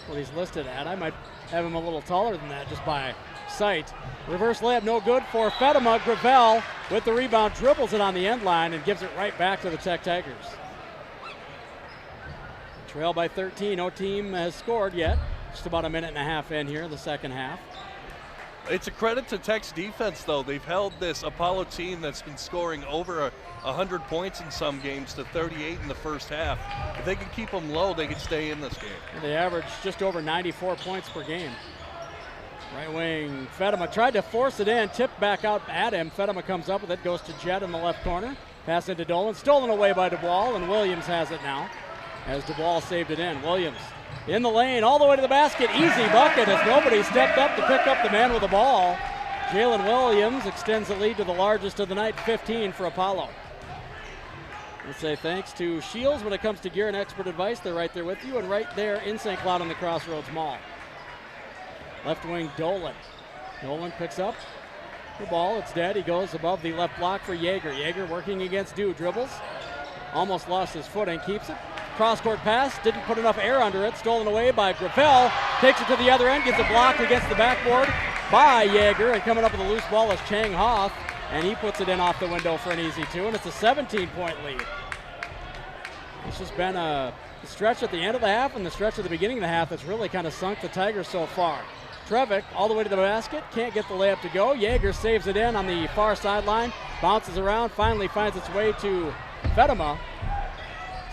what he's listed at. I might have him a little taller than that just by sight. Reverse layup no good for Fedema. Gravel with the rebound, dribbles it on the end line and gives it right back to the Tech Tigers. Trail by 13, no team has scored yet. Just about a minute and a half in here in the second half. It's a credit to Tech's defense, though. They've held this Apollo team that's been scoring over 100 points in some games to 38 in the first half. If they can keep them low, they can stay in this game. They average just over 94 points per game. Right wing, Fedema tried to force it in, tipped back out at him. Fedema comes up with it, goes to Jet in the left corner. Pass into Dolan, stolen away by DeWall, and Williams has it now as DeWall saved it in. Williams in the lane, all the way to the basket. Easy bucket as nobody stepped up to pick up the man with the ball. Jalen Williams extends the lead to the largest of the night, 15 for Apollo. Let's say thanks to Shields when it comes to gear and expert advice. They're right there with you and right there in St. Cloud on the Crossroads Mall. Left wing Dolan. Dolan picks up the ball. It's dead. He goes above the left block for Yeager. Yeager working against Dew. Dribbles. Almost lost his footing. Keeps it. Cross-court pass, didn't put enough air under it, stolen away by Gravel, takes it to the other end, gets a block against the backboard by Yeager, and coming up with a loose ball is Chang Hoth, and he puts it in off the window for an easy 2, and it's a 17-point lead. It's just been a stretch at the end of the half and the stretch at the beginning of the half that's really kind of sunk the Tigers so far. Trevick all the way to the basket, can't get the layup to go. Yeager saves it in on the far sideline, bounces around, finally finds its way to Fedema.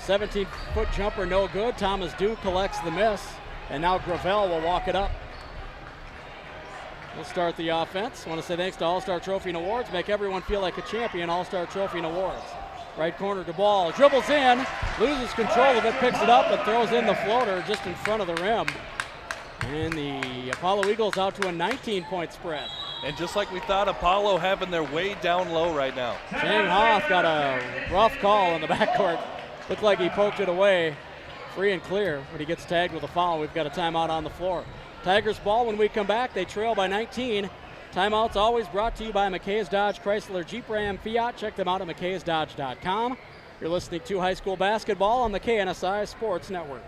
17-foot jumper, no good. Thomas Dew collects the miss, and now Gravel will walk it up. We'll start the offense. I want to say thanks to All-Star Trophy and Awards. Make everyone feel like a champion, All-Star Trophy and Awards. Right corner to ball, dribbles in, loses control of it, picks it up, and throws in the floater just in front of the rim. And the Apollo Eagles out to a 19-point spread. And just like we thought, Apollo having their way down low right now. Chang Hoth got a rough call in the backcourt. Looked like he poked it away, free and clear, but he gets tagged with a foul. We've got a timeout on the floor. Tigers ball when we come back. They trail by 19. Timeouts always brought to you by McKay's Dodge, Chrysler, Jeep, Ram, Fiat. Check them out at mckaysdodge.com. You're listening to high school basketball on the KNSI Sports Network.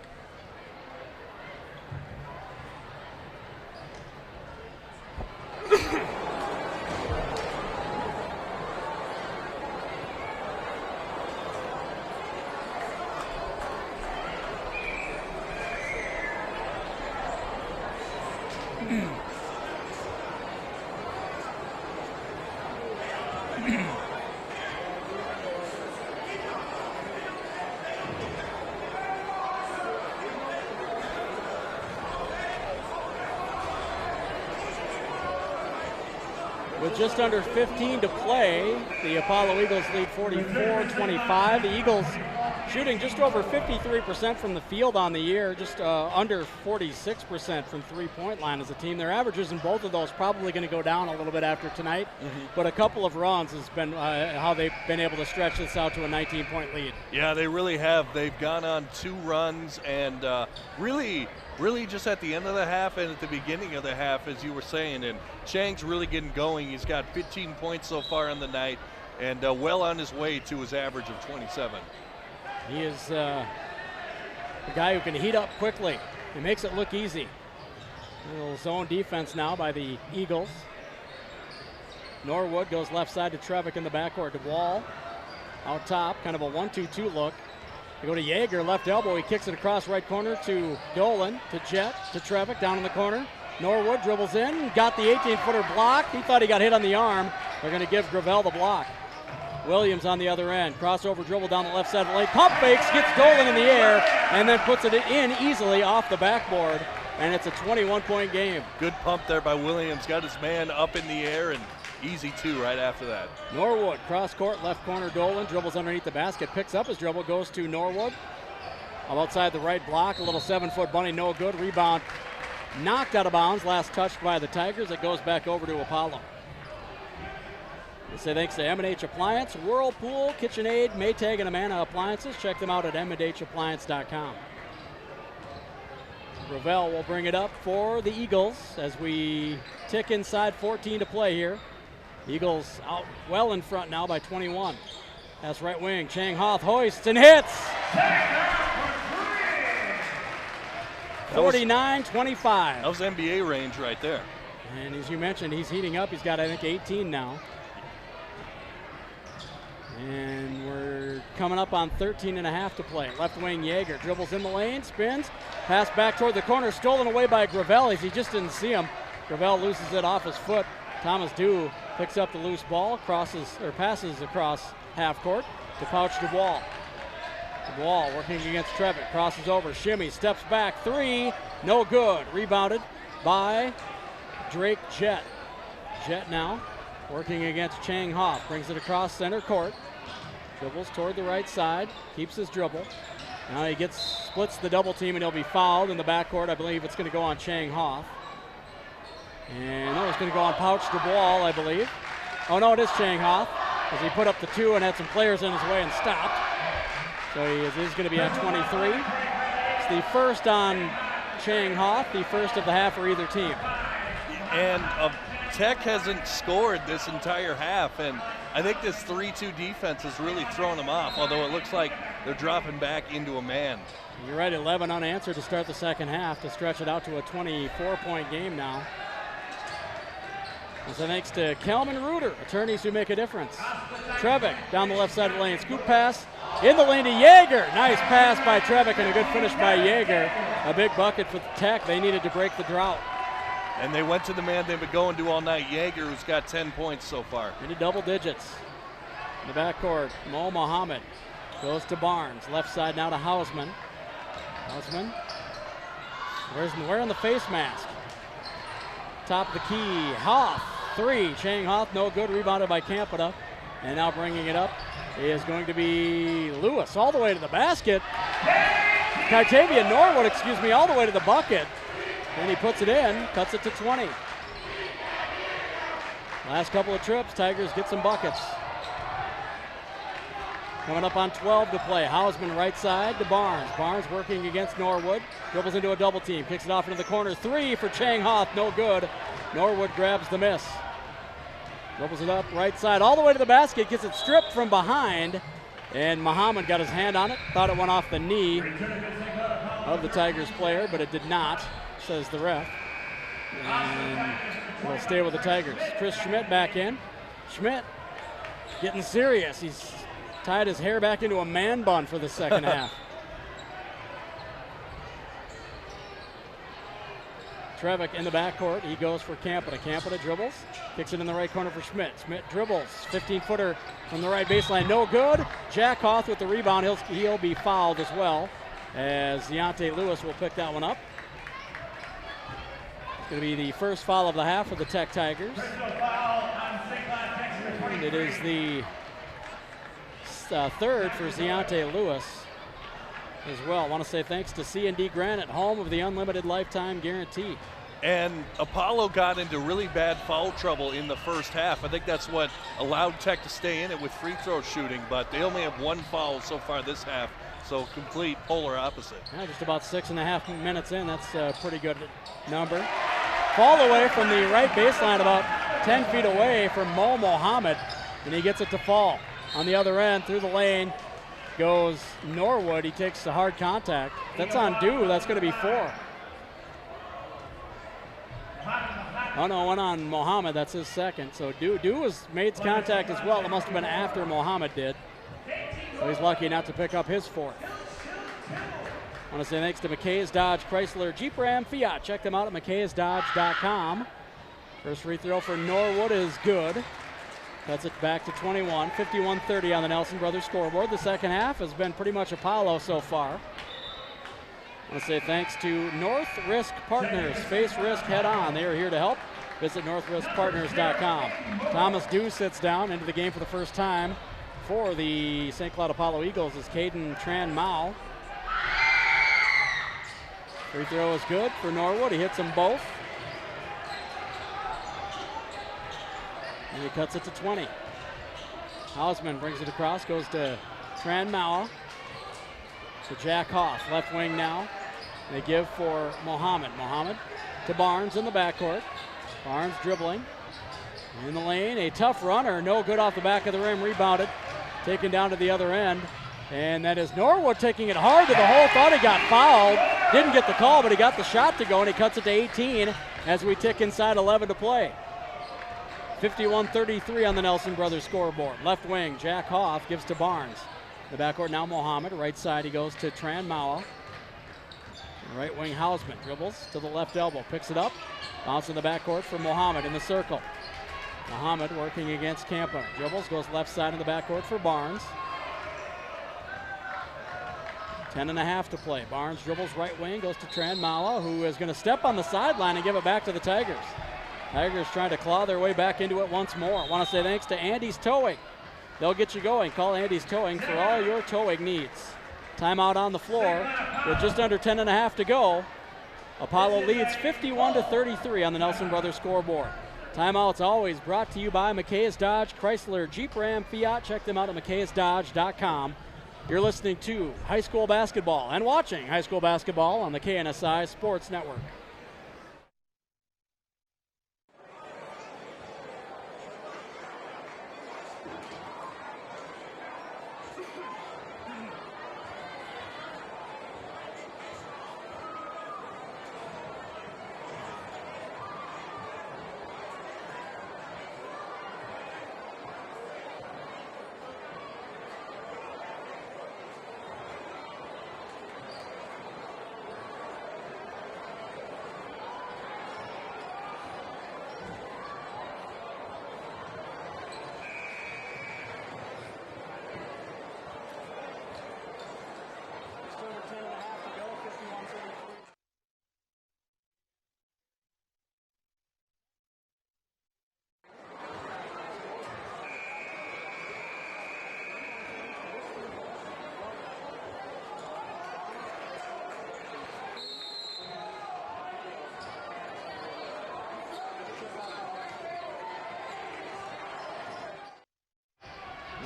With just under 15 to play, the Apollo Eagles lead 44-25. The Eagles shooting just over 53% from the field on the year, just under 46% from three-point line as a team. Their averages in both of those probably going to go down a little bit after tonight, but a couple of runs has been how they've been able to stretch this out to a 19-point lead. Yeah, they really have. They've gone on 2 runs, and really just at the end of the half and at the beginning of the half, as you were saying, and Chang's really getting going. He's got 15 points so far on the night, and well on his way to his average of 27. He is a guy who can heat up quickly. He makes it look easy. A little zone defense now by the Eagles. Norwood goes left side to Trevick in the backcourt. DeWall out top, kind of a 1-2-2 look. They go to Yeager, left elbow. He kicks it across right corner to Dolan, to Jet, to Trevick down in the corner. Norwood dribbles in, got the 18-footer blocked. He thought he got hit on the arm. They're going to give Gravel the block. Williams on the other end. Crossover dribble down the left side of the lane. Pump fakes, gets Dolan in the air, and then puts it in easily off the backboard. And it's a 21-point game. Good pump there by Williams. Got his man up in the air, and easy two right after that. Norwood, cross court, left corner. Dolan dribbles underneath the basket, picks up his dribble, goes to Norwood. Outside the right block, a little 7-foot bunny, no good. Rebound knocked out of bounds. Last touched by the Tigers. It goes back over to Apollo. We say thanks to M&H Appliance, Whirlpool, KitchenAid, Maytag, and Amana Appliances. Check them out at mhappliance.com. Gravel will bring it up for the Eagles as we tick inside 14 to play here. Eagles out well in front now by 21. That's right wing. Chang Hoth hoists and hits. 49-25. That was NBA range right there. And as you mentioned, he's heating up. He's got, I think, 18 now. And we're coming up on 13 and a half to play. Left wing Yeager dribbles in the lane, spins, pass back toward the corner, stolen away by Gravel. He just didn't see him. Gravel loses it off his foot. Thomas Dew picks up the loose ball, passes across half court to Pouch DeWall. DeWall working against Trevick, crosses over, shimmy, steps back, 3, no good. Rebounded by Drake Jet. Jet now working against Chang Hoff, brings it across center court. Dribbles toward the right side, keeps his dribble. Now he splits the double team, and he'll be fouled in the backcourt. I believe it's going to go on Chang Hoff. And no, it's going to go on Pouch DeWall, I believe. Oh no, it is Chang Hoff, as he put up the 2 and had some players in his way and stopped. So he's going to be at 23. It's the first on Chang Hoff, the first of the half for either team. And Tech hasn't scored this entire half, and I think this 3-2 defense has really thrown them off, although it looks like they're dropping back into a man. You're right, 11 unanswered to start the second half to stretch it out to a 24-point game now. So thanks to Kelman Reuter, attorneys who make a difference. Trevick down the left side of the lane, scoop pass in the lane to Yeager. Nice pass by Trevick and a good finish by Yeager. A big bucket for Tech. They needed to break the drought. And they went to the man they've been going to all night, Yeager, who's got 10 points so far. Into double digits. In the backcourt, Mo Muhammad goes to Barnes. Left side now to Hausman. Hausman wearing the face mask. Top of the key, Hoff, 3. Chang Hoff, no good, rebounded by Campita. And now bringing it up is going to be Lewis, all the way to the basket. Kytavian Norwood, all the way to the bucket. And he puts it in, cuts it to 20. Last couple of trips, Tigers get some buckets. Coming up on 12 to play. Hausman right side to Barnes. Barnes working against Norwood. Dribbles into a double team. Kicks it off into the corner. 3 for Chang Hoff. No good. Norwood grabs the miss. Dribbles it up right side all the way to the basket. Gets it stripped from behind. And Muhammad got his hand on it. Thought it went off the knee of the Tigers player, but it did not, says the ref. And it'll stay with the Tigers. Chris Schmidt back in. Schmidt getting serious. He's tied his hair back into a man bun for the second half. Trevick in the backcourt. He goes for Campita. Campita dribbles. Kicks it in the right corner for Schmidt. Schmidt dribbles. 15-footer from the right baseline. No good. Jack Hoth with the rebound. He'll be fouled as well, as Deontay Lewis will pick that one up. It's going to be the first foul of the half for the Tech Tigers. And it is the third for Ziante Lewis as well. I want to say thanks to C&D Granite, home of the unlimited lifetime guarantee. And Apollo got into really bad foul trouble in the first half. I think that's what allowed Tech to stay in it with free throw shooting, but they only have one foul so far this half, so complete polar opposite. Yeah, just about 6.5 minutes in. That's a pretty good number. Fall away from the right baseline, about 10 feet away from Mo Mohammed, and he gets it to fall. On the other end, through the lane, goes Norwood. He takes the hard contact. That's on Dew. That's going to be 4. Oh no, went on Mohammed. That's his second. So Dew has made contact as well. It must have been after Mohammed did. So he's lucky not to pick up his 4th. I want to say thanks to McKay's Dodge Chrysler Jeep Ram Fiat. Check them out at mckaysdodge.com. First free throw for Norwood is good. Cuts it back to 21, 51-30 on the Nelson Brothers scoreboard. The second half has been pretty much Apollo so far. I want to say thanks to North Risk Partners. Face risk head on. They are here to help. Visit northriskpartners.com. Thomas Dew sits down into the game for the first time for the St. Cloud Apollo Eagles is Caden Tran Mao. Free throw is good for Norwood. He hits them both. And he cuts it to 20. Hausman brings it across, goes to Tran Mao. To Jack Hoff, left wing now. They give for Mohammed. Mohammed to Barnes in the backcourt. Barnes dribbling. In the lane, a tough runner, no good off the back of the rim, rebounded. Taken down to the other end. And that is Norwood taking it hard to the hole. Thought he got fouled. Didn't get the call, but he got the shot to go, and he cuts it to 18 as we tick inside 11 to play. 51-33 on the Nelson Brothers scoreboard. Left wing, Jack Hoff gives to Barnes. The backcourt now Mohammed. Right side he goes to Tran Mao. Right wing Hausman dribbles to the left elbow. Picks it up. Bounce in the backcourt for Mohammed in the circle. Mohammed working against Campa. Dribbles, goes left side in the backcourt for Barnes. 10.5 to play. Barnes dribbles right wing, goes to Tran Mao, who is going to step on the sideline and give it back to the Tigers. Tigers trying to claw their way back into it once more. I want to say thanks to Andy's Towing. They'll get you going. Call Andy's Towing for all your towing needs. Timeout on the floor with just under 10.5 to go. Apollo leads 51-33 on the Nelson Brothers scoreboard. Timeouts always brought to you by McKay's Dodge Chrysler Jeep Ram Fiat. Check them out at mckaysdodge.com. You're listening to high school basketball and watching high school basketball on the KNSI Sports Network.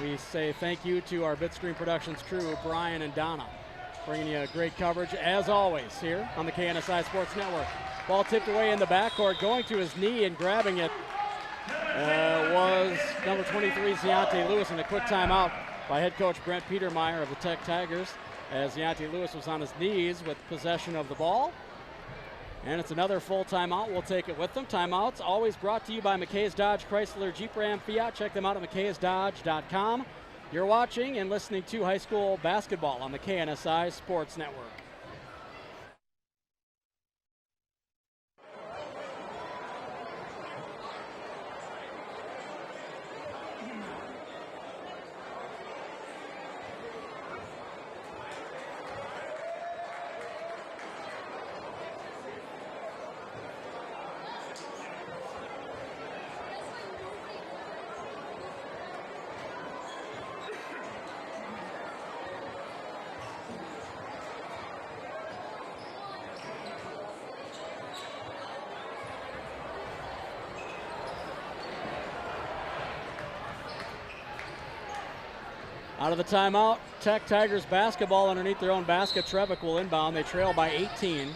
We say thank you to our Bitscreen Productions crew, Brian and Donna, bringing you great coverage as always here on the KNSI Sports Network. Ball tipped away in the backcourt, going to his knee and grabbing it was number 23, Ziante Lewis, and a quick timeout by head coach Brent Petermeyer of the Tech Tigers as Ziante Lewis was on his knees with possession of the ball. And it's another full timeout. We'll take it with them. Timeouts always brought to you by McKay's Dodge Chrysler Jeep Ram Fiat. Check them out at mckaysdodge.com. You're watching and listening to high school basketball on the KNSI Sports Network. Out of the timeout, Tech Tigers basketball underneath their own basket. Trevick will inbound. They trail by 18.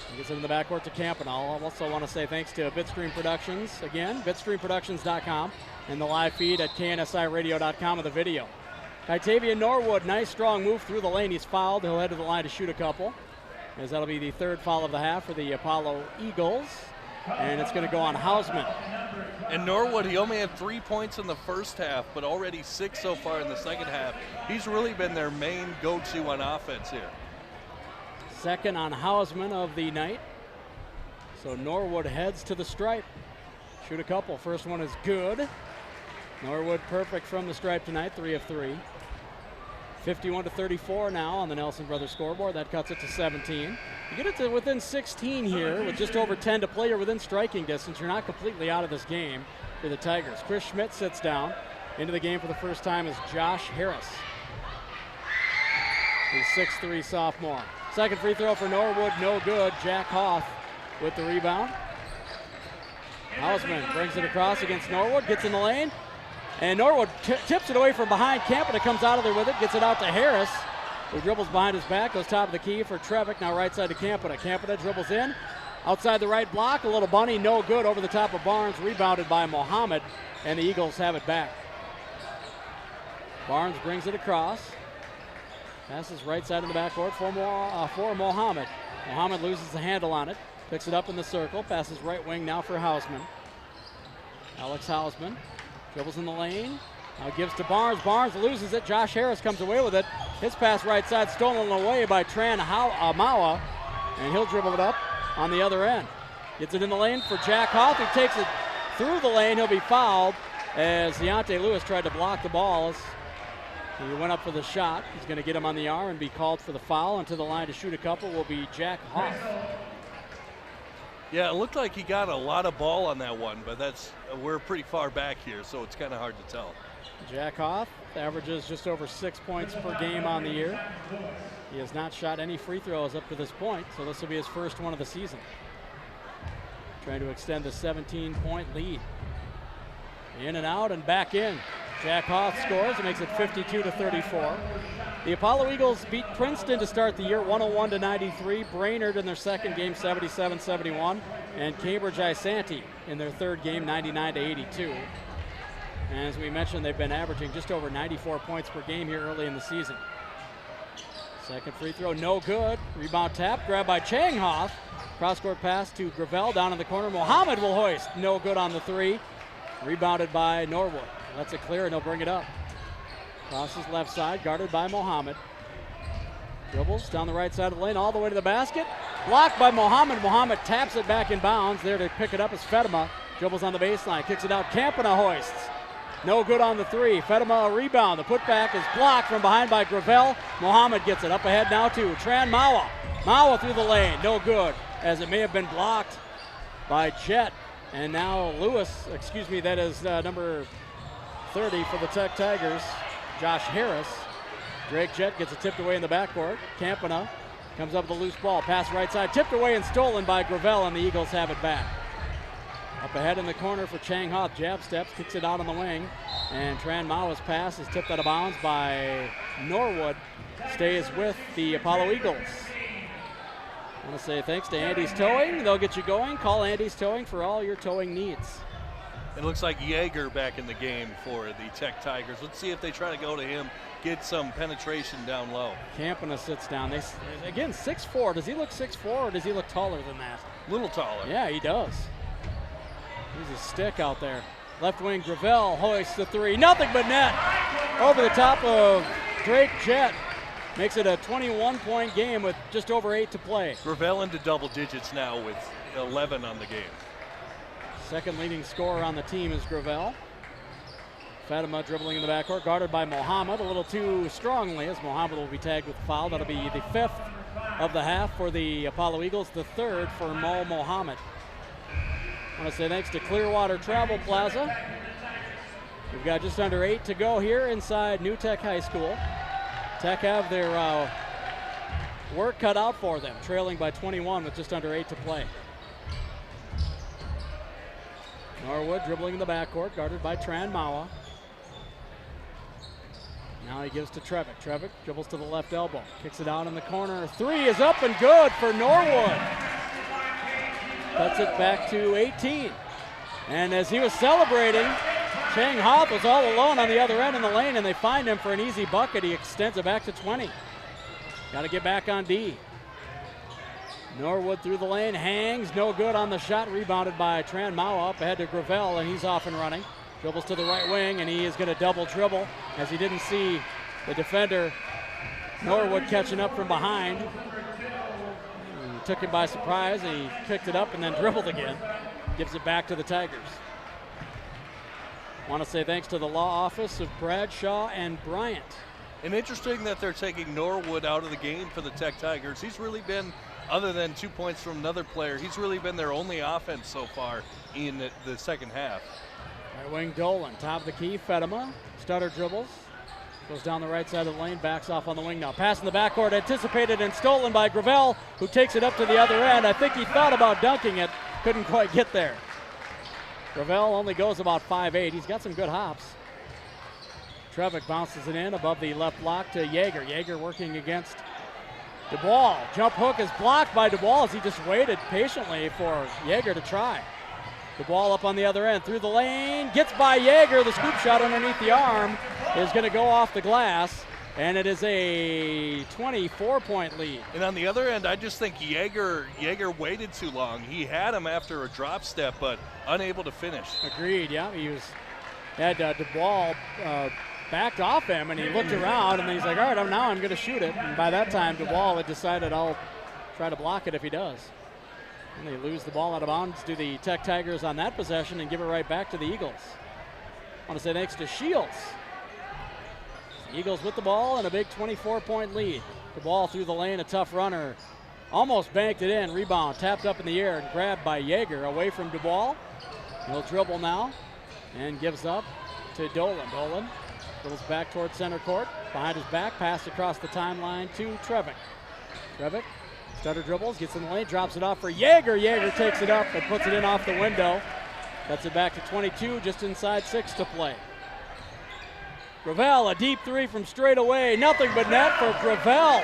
He gets it in the backcourt to Campanile. I also want to say thanks to Bitstream Productions. Again, bitstreamproductions.com and the live feed at knsiradio.com with the video. Kitavian Norwood, nice strong move through the lane. He's fouled. He'll head to the line to shoot a couple, as that'll be the third foul of the half for the Apollo Eagles. And it's going to go on Hausman. And Norwood, he only had 3 points in the first half, but already 6 so far in the second half. He's really been their main go-to on offense here. Second on Hausman of the night. So Norwood heads to the stripe. Shoot a couple. First one is good. Norwood perfect from the stripe tonight, 3 of 3. 51-34 now on the Nelson Brothers scoreboard. That cuts it to 17. You get it to within 16 here with just over 10 to play. You're within striking distance. You're not completely out of this game for the Tigers. Chris Schmidt sits down. Into the game for the first time is Josh Harris. He's 6'3" sophomore. Second free throw for Norwood, no good. Jack Hoff with the rebound. Hausman brings it across against Norwood, gets in the lane, and Norwood tips it away from behind. Campana comes out of there with it, gets it out to Harris, who dribbles behind his back, goes top of the key for Trevick, now right side to Campana. Campana dribbles in, outside the right block, a little bunny, no good, over the top of Barnes, rebounded by Mohammed, and the Eagles have it back. Barnes brings it across. Passes right side in the backcourt for Mohammed. Mohammed loses the handle on it. Picks it up in the circle. Passes right wing now for Hausman. Alex Hausman dribbles in the lane. Now gives to Barnes. Barnes loses it. Josh Harris comes away with it. His pass right side stolen away by Tran Mawa. And he'll dribble it up on the other end. Gets it in the lane for Jack Hoff. He takes it through the lane. He'll be fouled as Deontay Lewis tried to block the ball. He went up for the shot. He's going to get him on the arm and be called for the foul. And to the line to shoot a couple will be Jack Hoff. Yeah, it looked like he got a lot of ball on that one, but we're pretty far back here, so it's kind of hard to tell. Jack Hoff averages just over 6 points per game on the year. He has not shot any free throws up to this point, so this will be his first one of the season. Trying to extend the 17-point lead. In and out and back in. Jack Hoff scores. It makes it 52-34. The Apollo Eagles beat Princeton to start the year, 101-93. Brainerd in their second game, 77-71. And Cambridge Isanti in their third game, 99-82. And as we mentioned, they've been averaging just over 94 points per game here early in the season. Second free throw, no good. Rebound tap, grabbed by Chang Hoff. Cross-court pass to Gravel down in the corner. Mohammed will hoist, no good on the three. Rebounded by Norwood. Lets it clear and he'll bring it up. Crosses left side, guarded by Mohammed. Dribbles down the right side of the lane, all the way to the basket. Blocked by Mohammed. Mohammed taps it back in bounds. There to pick it up is Fedema. Dribbles on the baseline, kicks it out. Campana hoists. No good on the three. Fedema a rebound. The putback is blocked from behind by Gravel. Mohammed gets it up ahead now to Tran Mawa. Mawa through the lane, no good, as it may have been blocked by Jet. And now that is number 30 for the Tech Tigers, Josh Harris. Drake Jett gets it tipped away in the backcourt. Campana comes up with a loose ball. Pass right side, tipped away and stolen by Gravel, and the Eagles have it back. Up ahead in the corner for Chang Hoff. Jab steps, kicks it out on the wing. And Tran Mawa's pass is tipped out of bounds by Norwood. Stays with the Apollo Eagles. I want to say thanks to Andy's Towing. They'll get you going. Call Andy's Towing for all your towing needs. It looks like Yeager back in the game for the Tech Tigers. Let's see if they try to go to him, get some penetration down low. Campana sits down. Again, 6'4". Does he look 6'4", or does he look taller than that? A little taller. Yeah, he does. He's a stick out there. Left wing, Gravel hoists the three. Nothing but net. Over the top of Drake Jett. Makes it a 21-point game with just over 8 to play. Gravel into double digits now with 11 on the game. Second leading scorer on the team is Gravel. Fatima dribbling in the backcourt, guarded by Mohammed a little too strongly, as Mohammed will be tagged with a foul. That'll be the 5th of the half for the Apollo Eagles, the 3rd for Mo Mohammed. I want to say thanks to Clearwater Travel Plaza. We've got just under 8 to go here inside New Tech High School. Tech have their work cut out for them, trailing by 21 with just under 8 to play. Norwood dribbling in the backcourt, guarded by Tran Mawa. Now he gives to Trevick. Trevick dribbles to the left elbow, kicks it out in the corner. Three is up and good for Norwood. Cuts it back to 18. And as he was celebrating, Chang Hoff was all alone on the other end in the lane, and they find him for an easy bucket. He extends it back to 20. Got to get back on D. Norwood through the lane, hangs, no good on the shot. Rebounded by Tran Mao up ahead to Gravel, and he's off and running. Dribbles to the right wing, and he is going to double dribble as he didn't see the defender, Norwood, catching up from behind. He took him by surprise. He picked it up and then dribbled again. Gives it back to the Tigers. Want to say thanks to the law office of Bradshaw and Bryant. And interesting that they're taking Norwood out of the game for the Tech Tigers. He's really been, other than 2 points from another player, he's really been their only offense so far in the second half. Right wing Dolan, top of the key, Fedema, stutter dribbles, goes down the right side of the lane, backs off on the wing now. Pass in the backcourt, anticipated and stolen by Gravel, who takes it up to the other end. I think he thought about dunking it, couldn't quite get there. Gravel only goes about 5'8". He's got some good hops. Trevick bounces it in above the left block to Yeager. Yeager working against DeBall. Jump hook is blocked by DeBall as he just waited patiently for Yeager to try. DeBall up on the other end through the lane, gets by Yeager. The scoop shot underneath the arm is going to go off the glass, and it is a 24-point lead. And on the other end, I just think Yeager waited too long. He had him after a drop step, but unable to finish. Agreed, yeah. He had DeBall backed off him, and he looked around, and then he's like, all right, now I'm going to shoot it. And by that time, DeBall had decided I'll try to block it if he does. And they lose the ball out of bounds to the Tech Tigers on that possession and give it right back to the Eagles. I want to say thanks to Shields. The Eagles with the ball and a big 24-point lead. The ball through the lane, a tough runner. Almost banked it in, rebound, tapped up in the air and grabbed by Yeager away from DeBall. He'll dribble now and gives up to Dolan. Dolan dribbles back towards center court. Behind his back, pass across the timeline to Trevick. Trevick, stutter dribbles, gets in the lane, drops it off for Yeager. Yeager takes it up and puts it in off the window. Cuts it back to 22, just inside 6 to play. Gravel, a deep three from straight away. Nothing but net for Gravel.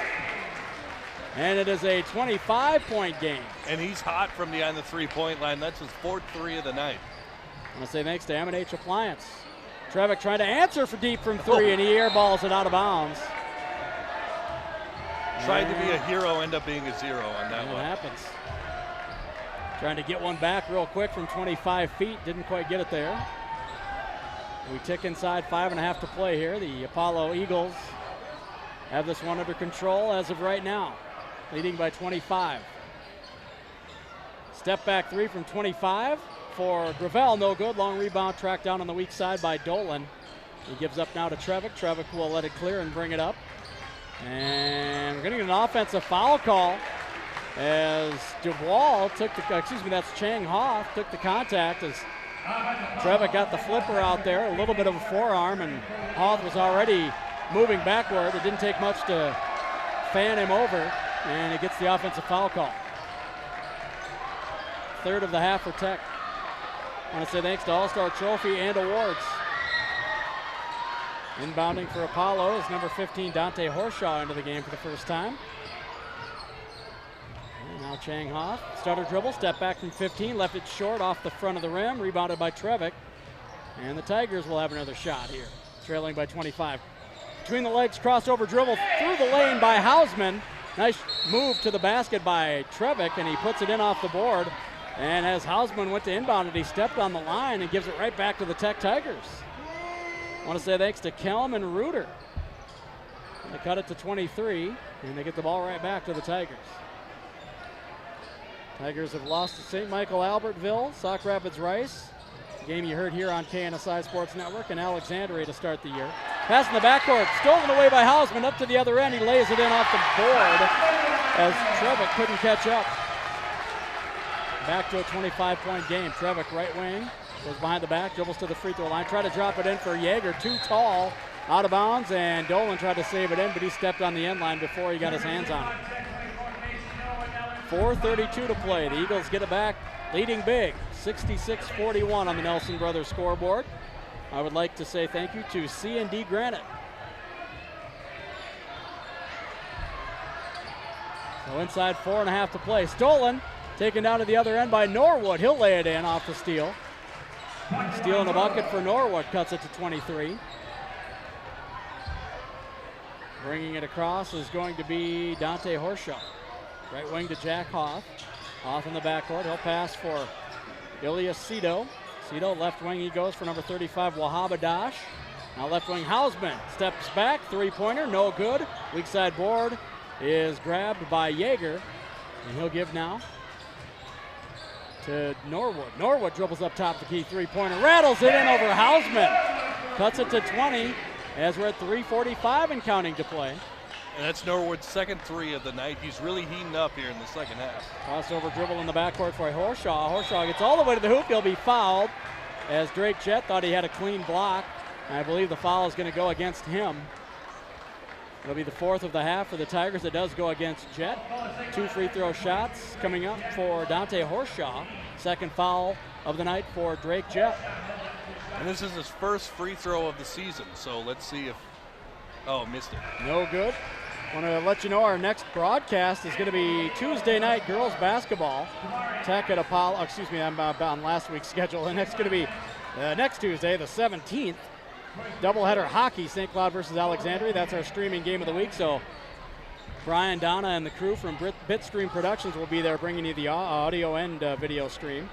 And it is a 25-point game. And he's hot from behind the three-point line. That's his 4th three of the night. I want to say thanks to M&H Appliance. Trevick trying to answer for deep from three, and he airballs it out of bounds. Tried to be a hero, end up being a zero on that one. It happens. Trying to get one back real quick from 25 feet. Didn't quite get it there. We tick inside 5.5 to play here. The Apollo Eagles have this one under control as of right now, leading by 25. Step back three from 25 for Gravel, no good. Long rebound tracked down on the weak side by Dolan. He gives up now to Trevick. Trevick will let it clear and bring it up. And we're getting an offensive foul call as DeWall took the, that's Chang Hoff, took the contact as Trevick got the flipper out there, a little bit of a forearm, and Hoff was already moving backward. It didn't take much to fan him over, and he gets the offensive foul call. Third of the half for Tech. I want to say thanks to All-Star Trophy and awards. Inbounding for Apollo is number 15, Dante Horshaw, into the game for the first time. And now Chang Hoff, stutter dribble, step back from 15, left it short off the front of the rim, rebounded by Trevick. And the Tigers will have another shot here, trailing by 25. Between the legs, crossover dribble through the lane by Hausman. Nice move to the basket by Trevick, and he puts it in off the board. And as Hausman went to inbound it, he stepped on the line and gives it right back to the Tech Tigers. I want to say thanks to Kelm and Reuter. They cut it to 23, and they get the ball right back to the Tigers. Tigers have lost to St. Michael Albertville, Sauk Rapids Rice, a game you heard here on KNSI Sports Network, and Alexandria to start the year. Pass in the backcourt, stolen away by Hausman, up to the other end. He lays it in off the board as Trevick couldn't catch up. Back to a 25-point game. Trevick, right wing, goes behind the back, dribbles to the free throw line. Tried to drop it in for Yeager, too tall, out of bounds, and Dolan tried to save it in, but he stepped on the end line before he got his hands on it. 4:32 to play. The Eagles get it back, leading big, 66-41 on the Nelson Brothers scoreboard. I would like to say thank you to C&D Granite. So inside 4.5 to play. Stolen, taken down to the other end by Norwood. He'll lay it in off the steal. Steal in the bucket for Norwood, cuts it to 23. Bringing it across is going to be Dante Horshaw. Right wing to Jack Hoff. Hoff in the backcourt. He'll pass for Ilya Cito. Cito, left wing, he goes for number 35, Wahaba Dash. Now left wing, Hausman steps back, three-pointer, no good. Weak side board is grabbed by Yeager, and he'll give now to Norwood. Norwood dribbles up top the key, three-pointer, rattles it in over Hausman. Cuts it to 20 as we're at 3:45 and counting to play. And that's Norwood's second three of the night. He's really heating up here in the second half. Crossover dribble in the backcourt for Horshaw. Horshaw gets all the way to the hoop. He'll be fouled as Drake Jett thought he had a clean block. I believe the foul is going to go against him. It'll be the fourth of the half for the Tigers. It does go against Jett. 2 free throw shots coming up for Dante Horshaw. Second foul of the night for Drake Jett. And this is his first free throw of the season, so let's see if, oh, missed it. No good. Want to let you know our next broadcast is going to be Tuesday night girls basketball. Tech at Apollo, excuse me, I'm on last week's schedule. And it's going to be next Tuesday, the 17th. Doubleheader hockey, St. Cloud versus Alexandria. That's our streaming game of the week. So Brian, Donna, and the crew from Bitstream Productions will be there bringing you the audio and video stream.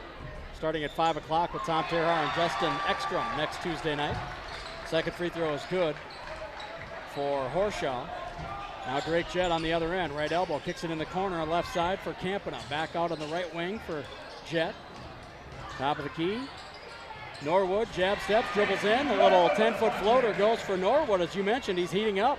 Starting at 5 o'clock with Tom Terhar and Justin Ekstrom next Tuesday night. Second free throw is good for Horshaw. Now Drake Jett on the other end, right elbow, kicks it in the corner on left side for Campana. Back out on the right wing for Jett. Top of the key. Norwood, jab steps, dribbles in. The little 10-foot floater goes for Norwood. As you mentioned, he's heating up.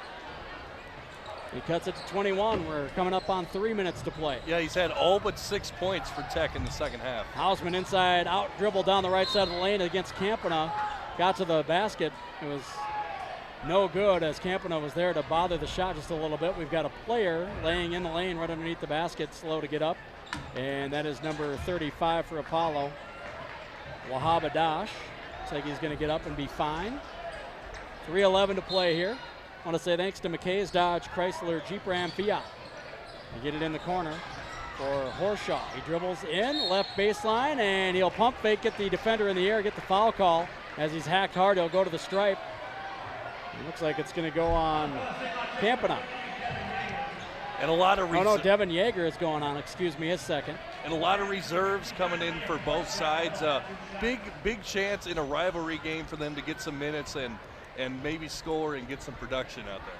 He cuts it to 21. We're coming up on 3 minutes to play. Yeah, he's had all but 6 points for Tech in the second half. Hausman inside, out dribble down the right side of the lane against Campana. Got to the basket. It was no good as Campana was there to bother the shot just a little bit. We've got a player laying in the lane right underneath the basket, slow to get up. And that is number 35 for Apollo, Wahaba Dash. Looks like he's going to get up and be fine. 3:11 to play here. I want to say thanks to McKay's Dodge Chrysler Jeep Ram Fiat. They get it in the corner for Horshaw. He dribbles in, left baseline, and he'll pump fake, get the defender in the air, get the foul call. As he's hacked hard, he'll go to the stripe. It looks like it's going to go on Campana. And a lot of Devin Yeager is going on, excuse me, his second. And a lot of reserves coming in for both sides. Big chance in a rivalry game for them to get some minutes and maybe score and get some production out there.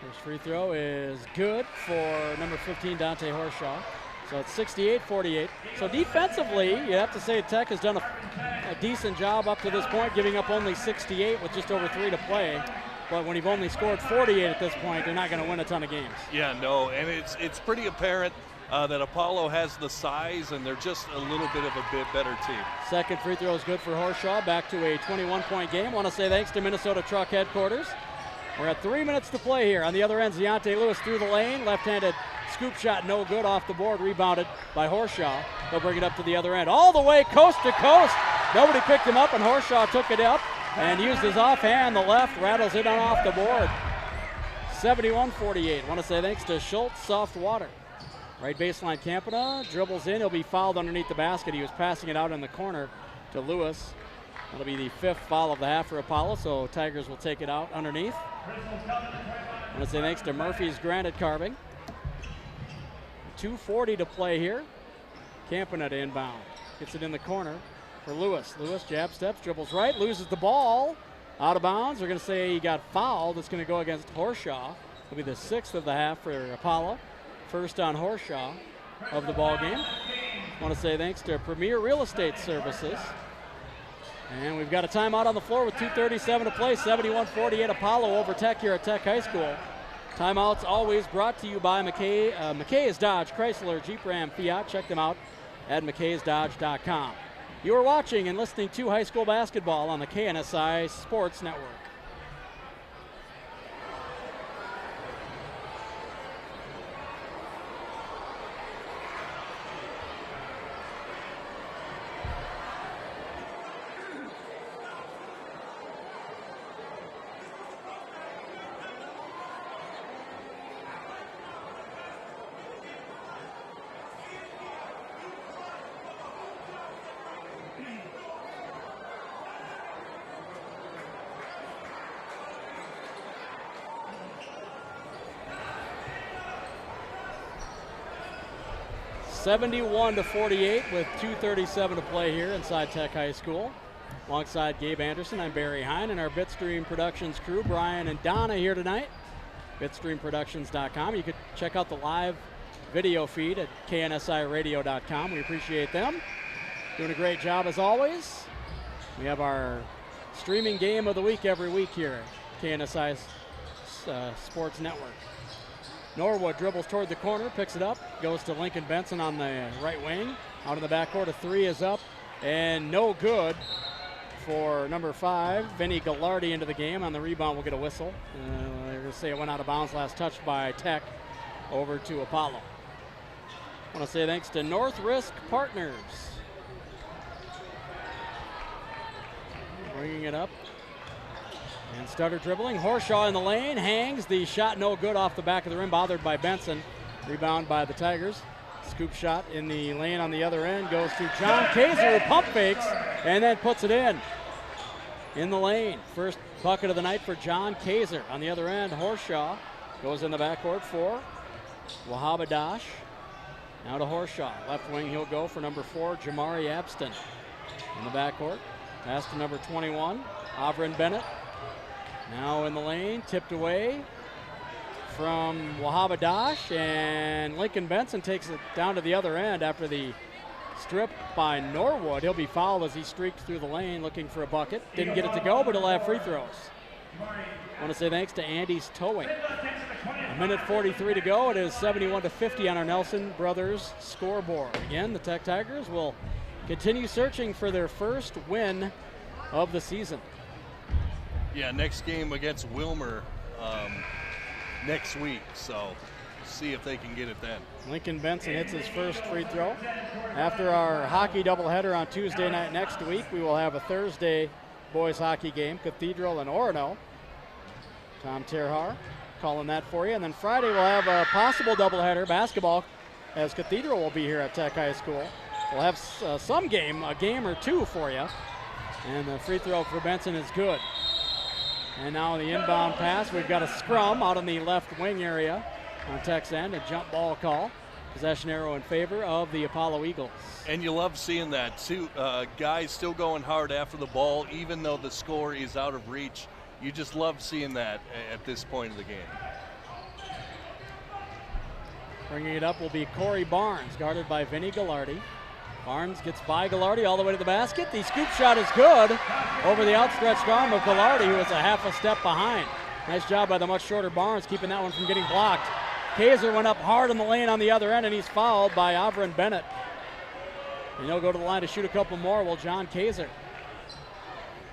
First free throw is good for number 15, Dante Horshaw. So it's 68-48. So defensively, you have to say Tech has done a decent job up to this point, giving up only 68 with just over 3 to play. But when you've only scored 48 at this point, they're not going to win a ton of games. Yeah, no, and it's pretty apparent that Apollo has the size, and they're just a little bit of a bit better team. Second free throw is good for Horshaw. Back to a 21-point game. Want to say thanks to Minnesota Truck Headquarters. We're at 3 minutes to play here. On the other end, Deontay Lewis through the lane. Left-handed scoop shot, no good, off the board. Rebounded by Horshaw. They'll bring it up to the other end. All the way coast to coast. Nobody picked him up, and Horshaw took it up and used his offhand. The left rattles it on off the board. 71-48. Want to say thanks to Schultz Soft Water. Right baseline, Campana dribbles in. He'll be fouled underneath the basket. He was passing it out in the corner to Lewis. That'll be the 5th foul of the half for Apollo, so Tigers will take it out underneath. I want to say thanks to Murphy's Granite Carving. 2:40 to play here. Campana to inbound. Gets it in the corner for Lewis. Lewis jab steps, dribbles right, loses the ball. Out of bounds. They're going to say he got fouled. It's going to go against Horshaw. It'll be the 6th of the half for Apollo. First on Horshaw of the ball game. I want to say thanks to Premier Real Estate Services. And we've got a timeout on the floor with 2:37 to play. 71-48 Apollo over Tech here at Tech High School. Timeouts always brought to you by McKay's Dodge Chrysler Jeep Ram Fiat. Check them out at mckaysdodge.com. You are watching and listening to high school basketball on the KNSI Sports Network. 71-48 with 2:37 to play here inside Tech High School. Alongside Gabe Anderson, I'm Barry Hine, and our Bitstream Productions crew, Brian and Donna, here tonight. BitstreamProductions.com. You could check out the live video feed at KNSIRadio.com. We appreciate them. Doing a great job as always. We have our streaming game of the week every week here at KNSI's Sports Network. Norwood dribbles toward the corner, picks it up, goes to Lincoln Benson on the right wing. Out in the backcourt, a three is up, and no good for number 5, Vinny Gallardi into the game. On the rebound, we'll get a whistle. They're going to say it went out of bounds, last touched by Tech over to Apollo. I want to say thanks to North Risk Partners. Bringing it up. And stutter dribbling. Horshaw in the lane, hangs. The shot no good off the back of the rim, bothered by Benson. Rebound by the Tigers. Scoop shot in the lane on the other end goes to John Kaiser, who pump fakes and then puts it in the lane. First bucket of the night for John Kaiser. On the other end, Horshaw goes in the backcourt for Wahhabadash. Now to Horshaw. Left wing, he'll go for number 4, Jamari Abston. In the backcourt, pass to number 21, Avrin Bennett. Now in the lane, tipped away from Wahhabadash, and Lincoln Benson takes it down to the other end after the strip by Norwood. He'll be fouled as he streaked through the lane looking for a bucket. Didn't get it to go, but he'll have free throws. I want to say thanks to Andy's Towing. A minute 43 to go. It is 71-50 on our Nelson Brothers scoreboard. Again, the Tech Tigers will continue searching for their first win of the season. Yeah, next game against Wilmer next week, so see if they can get it then. Lincoln Benson hits his first free throw. After our hockey doubleheader on Tuesday night next week, we will have a Thursday boys hockey game, Cathedral and Orono. Tom Terhar calling that for you. And then Friday we'll have a possible doubleheader, basketball, as Cathedral will be here at Tech High School. We'll have some game, a game or two for you. And the free throw for Benson is good. And now the inbound pass, we've got a scrum out on the left wing area on Tech's end, a jump ball call. Possession arrow in favor of the Apollo Eagles. And you love seeing that, too. Guys still going hard after the ball, even though the score is out of reach. You just love seeing that at this point of the game. Bringing it up will be Corey Barnes, guarded by Vinny Gallardi. Barnes gets by Gallardi all the way to the basket. The scoop shot is good over the outstretched arm of Gallardi, who is a half a step behind. Nice job by the much shorter Barnes, keeping that one from getting blocked. Kaiser went up hard in the lane on the other end, and he's fouled by Avrin Bennett. And he'll go to the line to shoot a couple more. Well, John Kaiser,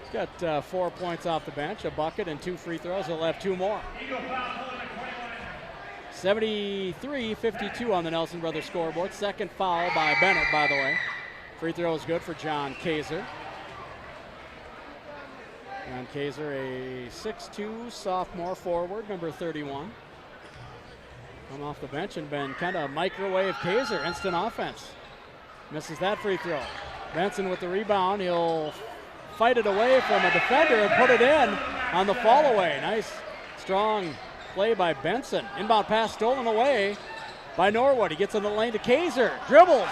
he's got 4 points off the bench, a bucket and 2 free throws. He'll have 2 more. 73-52 on the Nelson Brothers scoreboard. Second foul by Bennett, by the way. Free throw is good for John Kaiser. John Kaiser, a 6'2 sophomore forward, number 31. Come off the bench and been kind of microwave Kaiser, instant offense. Misses that free throw. Benson with the rebound. He'll fight it away from a defender and put it in on the fall away. Nice, strong play by Benson. Inbound pass stolen away by Norwood. He gets in the lane to Kaiser. Dribbles,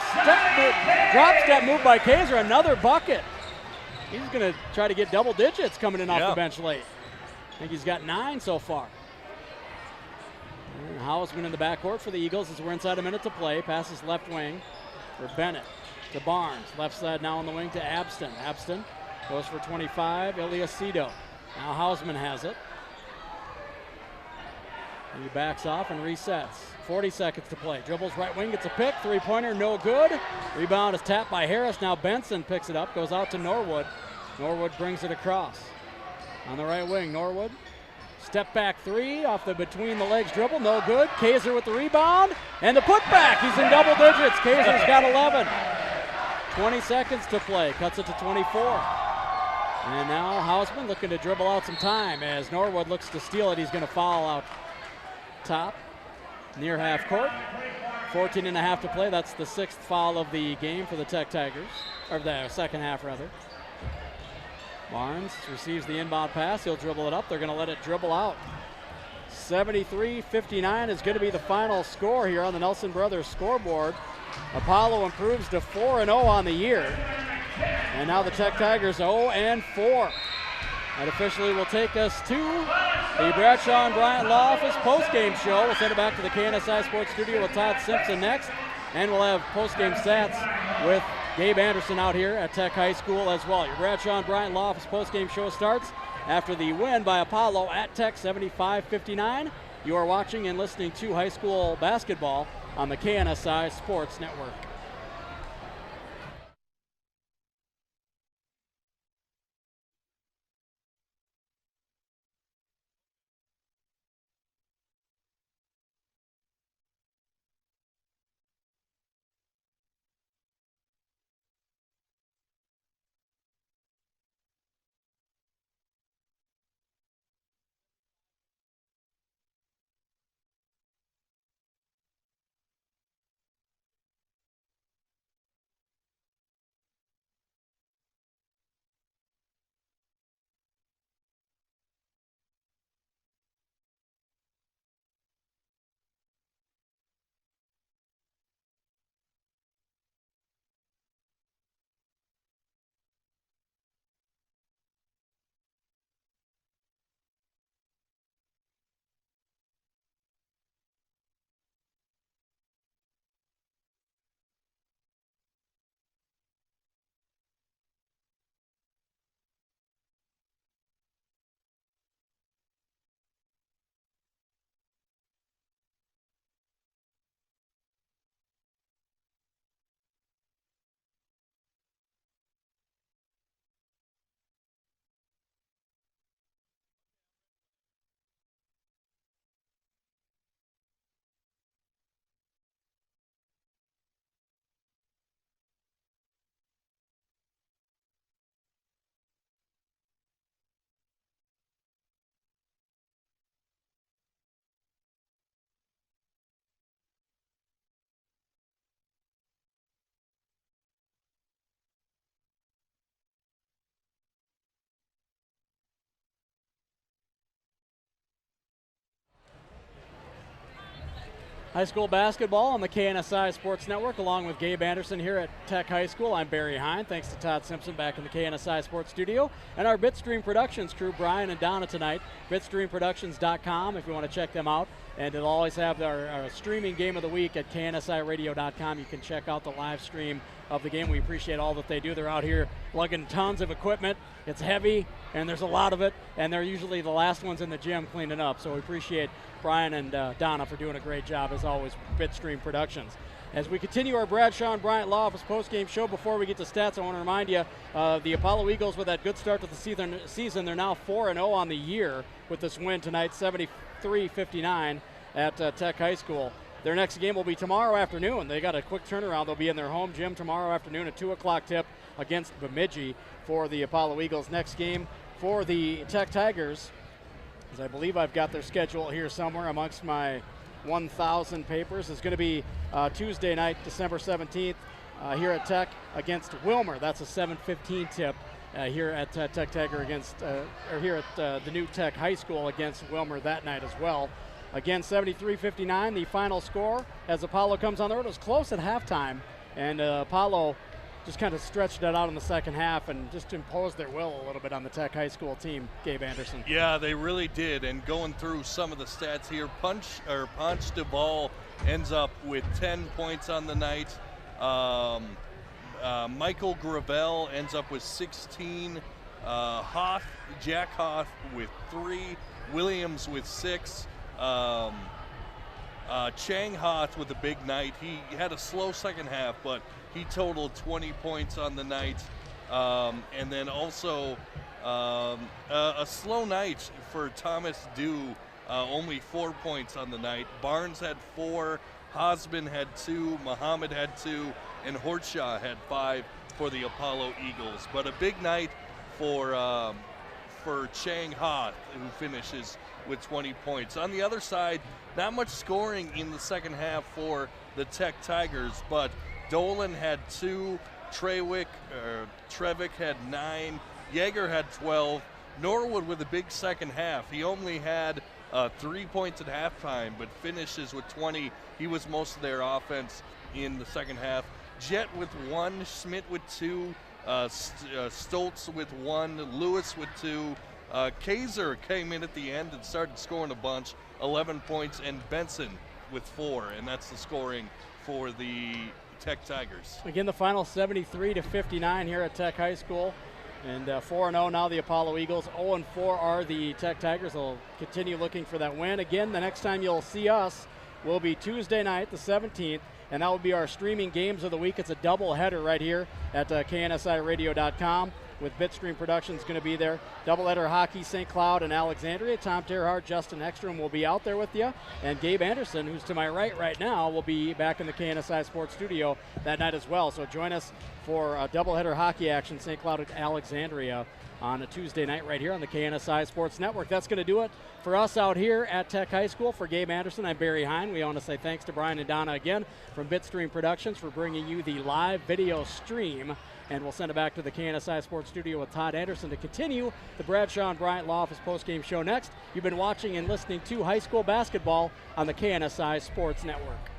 drop step move by Kaiser. Another bucket. He's going to try to get double digits coming in off the bench late. I think he's got 9 so far. And Hausman in the backcourt for the Eagles as we're inside a minute to play. Passes left wing for Bennett to Barnes. Left side now on the wing to Abston. Abston goes for 25, Iliasido. Now Hausman has it. He backs off and resets. 40 seconds to play. Dribbles right wing, gets a pick. Three-pointer, no good. Rebound is tapped by Harris. Now Benson picks it up, goes out to Norwood. Norwood brings it across. On the right wing, Norwood. Step back three off the between the legs dribble, no good. Kaiser with the rebound and the putback. He's in double digits. Kaiser's got 11. 20 seconds to play, cuts it to 24. And now Hausman looking to dribble out some time as Norwood looks to steal it. He's going to foul out top near half court. 14 and a half to play. That's the 6th foul of the game for the Tech Tigers, or the second half rather. Barnes receives the inbound pass. He'll dribble it up. They're going to let it dribble out. 73-59 is going to be the final score here on the Nelson Brothers scoreboard. Apollo improves to 4-0 on the year. And now the Tech Tigers 0-4. That officially will take us to the Bradshaw and Bryant Law Office post-game show. We'll send it back to the KNSI Sports Studio with Todd Simpson next. And we'll have post-game stats with Gabe Anderson out here at Tech High School as well. Your Bradshaw and Bryant Law Office post-game show starts after the win by Apollo at Tech 75-59. You are watching and listening to high school basketball on the KNSI Sports Network. High school basketball on the KNSI Sports Network, along with Gabe Anderson here at Tech High School. I'm Barry Hine. Thanks to Todd Simpson back in the KNSI Sports Studio. And our Bitstream Productions crew, Brian and Donna tonight. Bitstreamproductions.com if you want to check them out. And it'll always have our streaming game of the week at KNSIRadio.com. You can check out the live stream of the game. We appreciate all that they do. They're out here lugging tons of equipment. It's heavy, and there's a lot of it, and they're usually the last ones in the gym cleaning up. So we appreciate Brian and Donna for doing a great job, as always, Bitstream Productions. As we continue our Bradshaw and Bryant Law Office postgame show, before we get to stats, I want to remind you the Apollo Eagles with that good start to the season. They're now 4-0 on the year with this win tonight, 73-59 at Tech High School. Their next game will be tomorrow afternoon. They got a quick turnaround. They'll be in their home gym tomorrow afternoon at 2 o'clock tip against Bemidji for the Apollo Eagles. Next game for the Tech Tigers, as I believe I've got their schedule here somewhere amongst my 1,000 papers, is going to be Tuesday night, December 17th, here at Tech against Wilmer. That's a 7:15 tip here at Tech Tiger against, or here at the new Tech High School against Wilmer that night as well. Again, 73-59, the final score as Apollo comes on the road. It was close at halftime, and Apollo just kind of stretched it out in the second half and just imposed their will a little bit on the Tech High School team, Gabe Anderson. Yeah, they really did. And going through some of the stats here, Ponch DeVal ends up with 10 points on the night. Michael Gravel ends up with 16. Jack Hoth with 3. Williams with 6. Chang Hoth with a big night. He had a slow second half, but he totaled 20 points on the night. And then also a slow night for Thomas Dew, only 4 points on the night. Barnes had 4, Hosman had 2, Muhammad had 2, and Hortshaw had 5 for the Apollo Eagles. But a big night for Chang Hoth, who finishes with 20 points. On the other side, not much scoring in the second half for the Tech Tigers, but Dolan had 2, Trevick had 9, Yeager had 12, Norwood with a big second half. He only had 3 points at halftime, but finishes with 20. He was most of their offense in the second half. Jet with 1, Schmidt with 2, Stoltz with 1, Lewis with 2. Kaiser came in at the end and started scoring a bunch, 11 points, and Benson with 4, and that's the scoring for the Tech Tigers. Again, the final 73-59 here at Tech High School. And 4-0 now the Apollo Eagles. 0-4 are the Tech Tigers. They'll continue looking for that win. Again, the next time you'll see us will be Tuesday night, the 17th, and that will be our streaming games of the week. It's a doubleheader right here at KNSIRadio.com. With Bitstream Productions going to be there. Doubleheader hockey, St. Cloud and Alexandria. Tom Terhart, Justin Ekstrom will be out there with you. And Gabe Anderson, who's to my right now, will be back in the KNSI Sports Studio that night as well. So join us for a doubleheader hockey action, St. Cloud and Alexandria, on a Tuesday night right here on the KNSI Sports Network. That's going to do it for us out here at Tech High School. For Gabe Anderson, I'm Barry Hine. We want to say thanks to Brian and Donna again from Bitstream Productions for bringing you the live video stream. And we'll send it back to the KNSI Sports Studio with Todd Anderson to continue the Bradshaw and Bryant Law Office postgame show next. You've been watching and listening to high school basketball on the KNSI Sports Network.